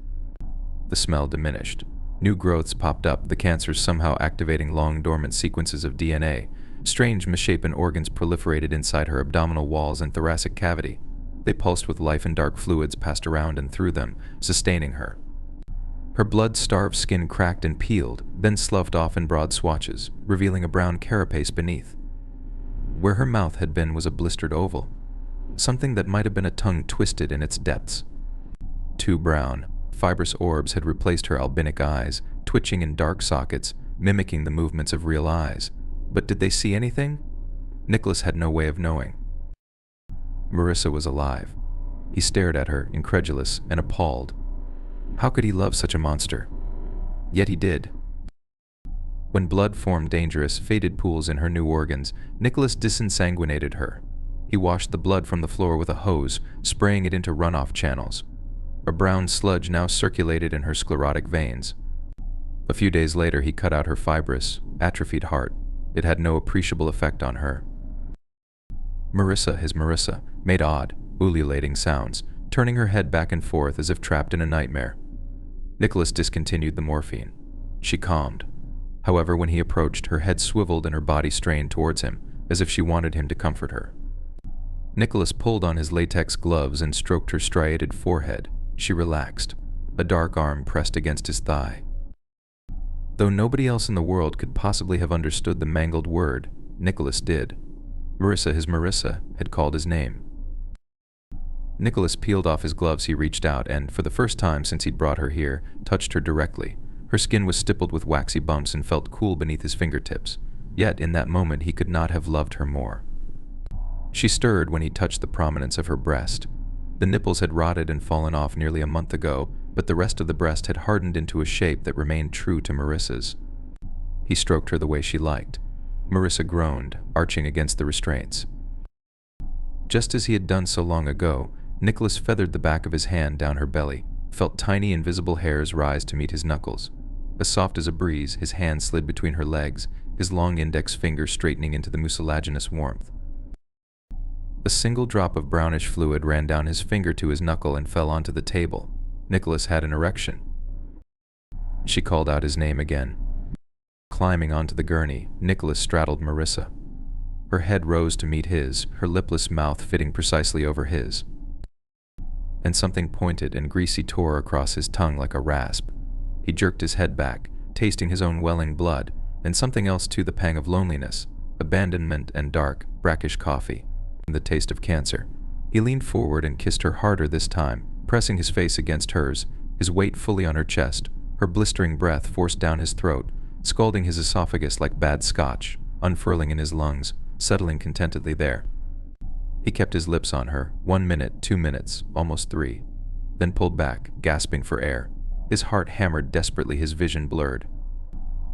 The smell diminished. New growths popped up, the cancers somehow activating long-dormant sequences of DNA. Strange, misshapen organs proliferated inside her abdominal walls and thoracic cavity. They pulsed with life, and dark fluids passed around and through them, sustaining her. Her blood-starved skin cracked and peeled, then sloughed off in broad swatches, revealing a brown carapace beneath. Where her mouth had been was a blistered oval, something that might have been a tongue twisted in its depths. Two brown, fibrous orbs had replaced her albinic eyes, twitching in dark sockets, mimicking the movements of real eyes. But did they see anything? Nicholas had no way of knowing. Marissa was alive. He stared at her, incredulous and appalled. How could he love such a monster? Yet he did. When blood formed dangerous, faded pools in her new organs, Nicholas disensanguinated her. He washed the blood from the floor with a hose, spraying it into runoff channels. A brown sludge now circulated in her sclerotic veins. A few days later, he cut out her fibrous, atrophied heart. It had no appreciable effect on her. Marissa, his Marissa, made odd, ululating sounds, turning her head back and forth as if trapped in a nightmare. Nicholas discontinued the morphine. She calmed. However, when he approached, her head swiveled and her body strained towards him, as if she wanted him to comfort her. Nicholas pulled on his latex gloves and stroked her striated forehead. She relaxed. A dark arm pressed against his thigh. Though nobody else in the world could possibly have understood the mangled word, Nicholas did. Marissa, his Marissa, had called his name. Nicholas peeled off his gloves. He reached out and, for the first time since he'd brought her here, touched her directly. Her skin was stippled with waxy bumps and felt cool beneath his fingertips. Yet, in that moment, he could not have loved her more. She stirred when he touched the prominence of her breast. The nipples had rotted and fallen off nearly a month ago, but the rest of the breast had hardened into a shape that remained true to Marissa's. He stroked her the way she liked. Marissa groaned, arching against the restraints. Just as he had done so long ago, Nicholas feathered the back of his hand down her belly, felt tiny invisible hairs rise to meet his knuckles. As soft as a breeze, his hand slid between her legs, his long index finger straightening into the mucilaginous warmth. A single drop of brownish fluid ran down his finger to his knuckle and fell onto the table. Nicholas had an erection. She called out his name again. Climbing onto the gurney, Nicholas straddled Marissa. Her head rose to meet his, her lipless mouth fitting precisely over his. And something pointed and greasy tore across his tongue like a rasp. He jerked his head back, tasting his own welling blood, and something else too, the pang of loneliness, abandonment, and dark, brackish coffee, and the taste of cancer. He leaned forward and kissed her harder this time, pressing his face against hers, his weight fully on her chest, her blistering breath forced down his throat, scalding his esophagus like bad scotch, unfurling in his lungs, settling contentedly there. He kept his lips on her, 1 minute, 2 minutes, almost 3, then pulled back, gasping for air. His heart hammered desperately, his vision blurred.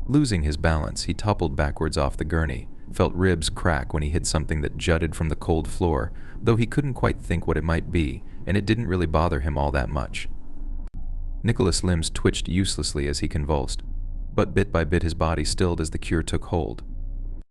Losing his balance, he toppled backwards off the gurney, felt ribs crack when he hit something that jutted from the cold floor, though he couldn't quite think what it might be, and it didn't really bother him all that much. Nicholas' limbs twitched uselessly as he convulsed, but bit by bit his body stilled as the cure took hold.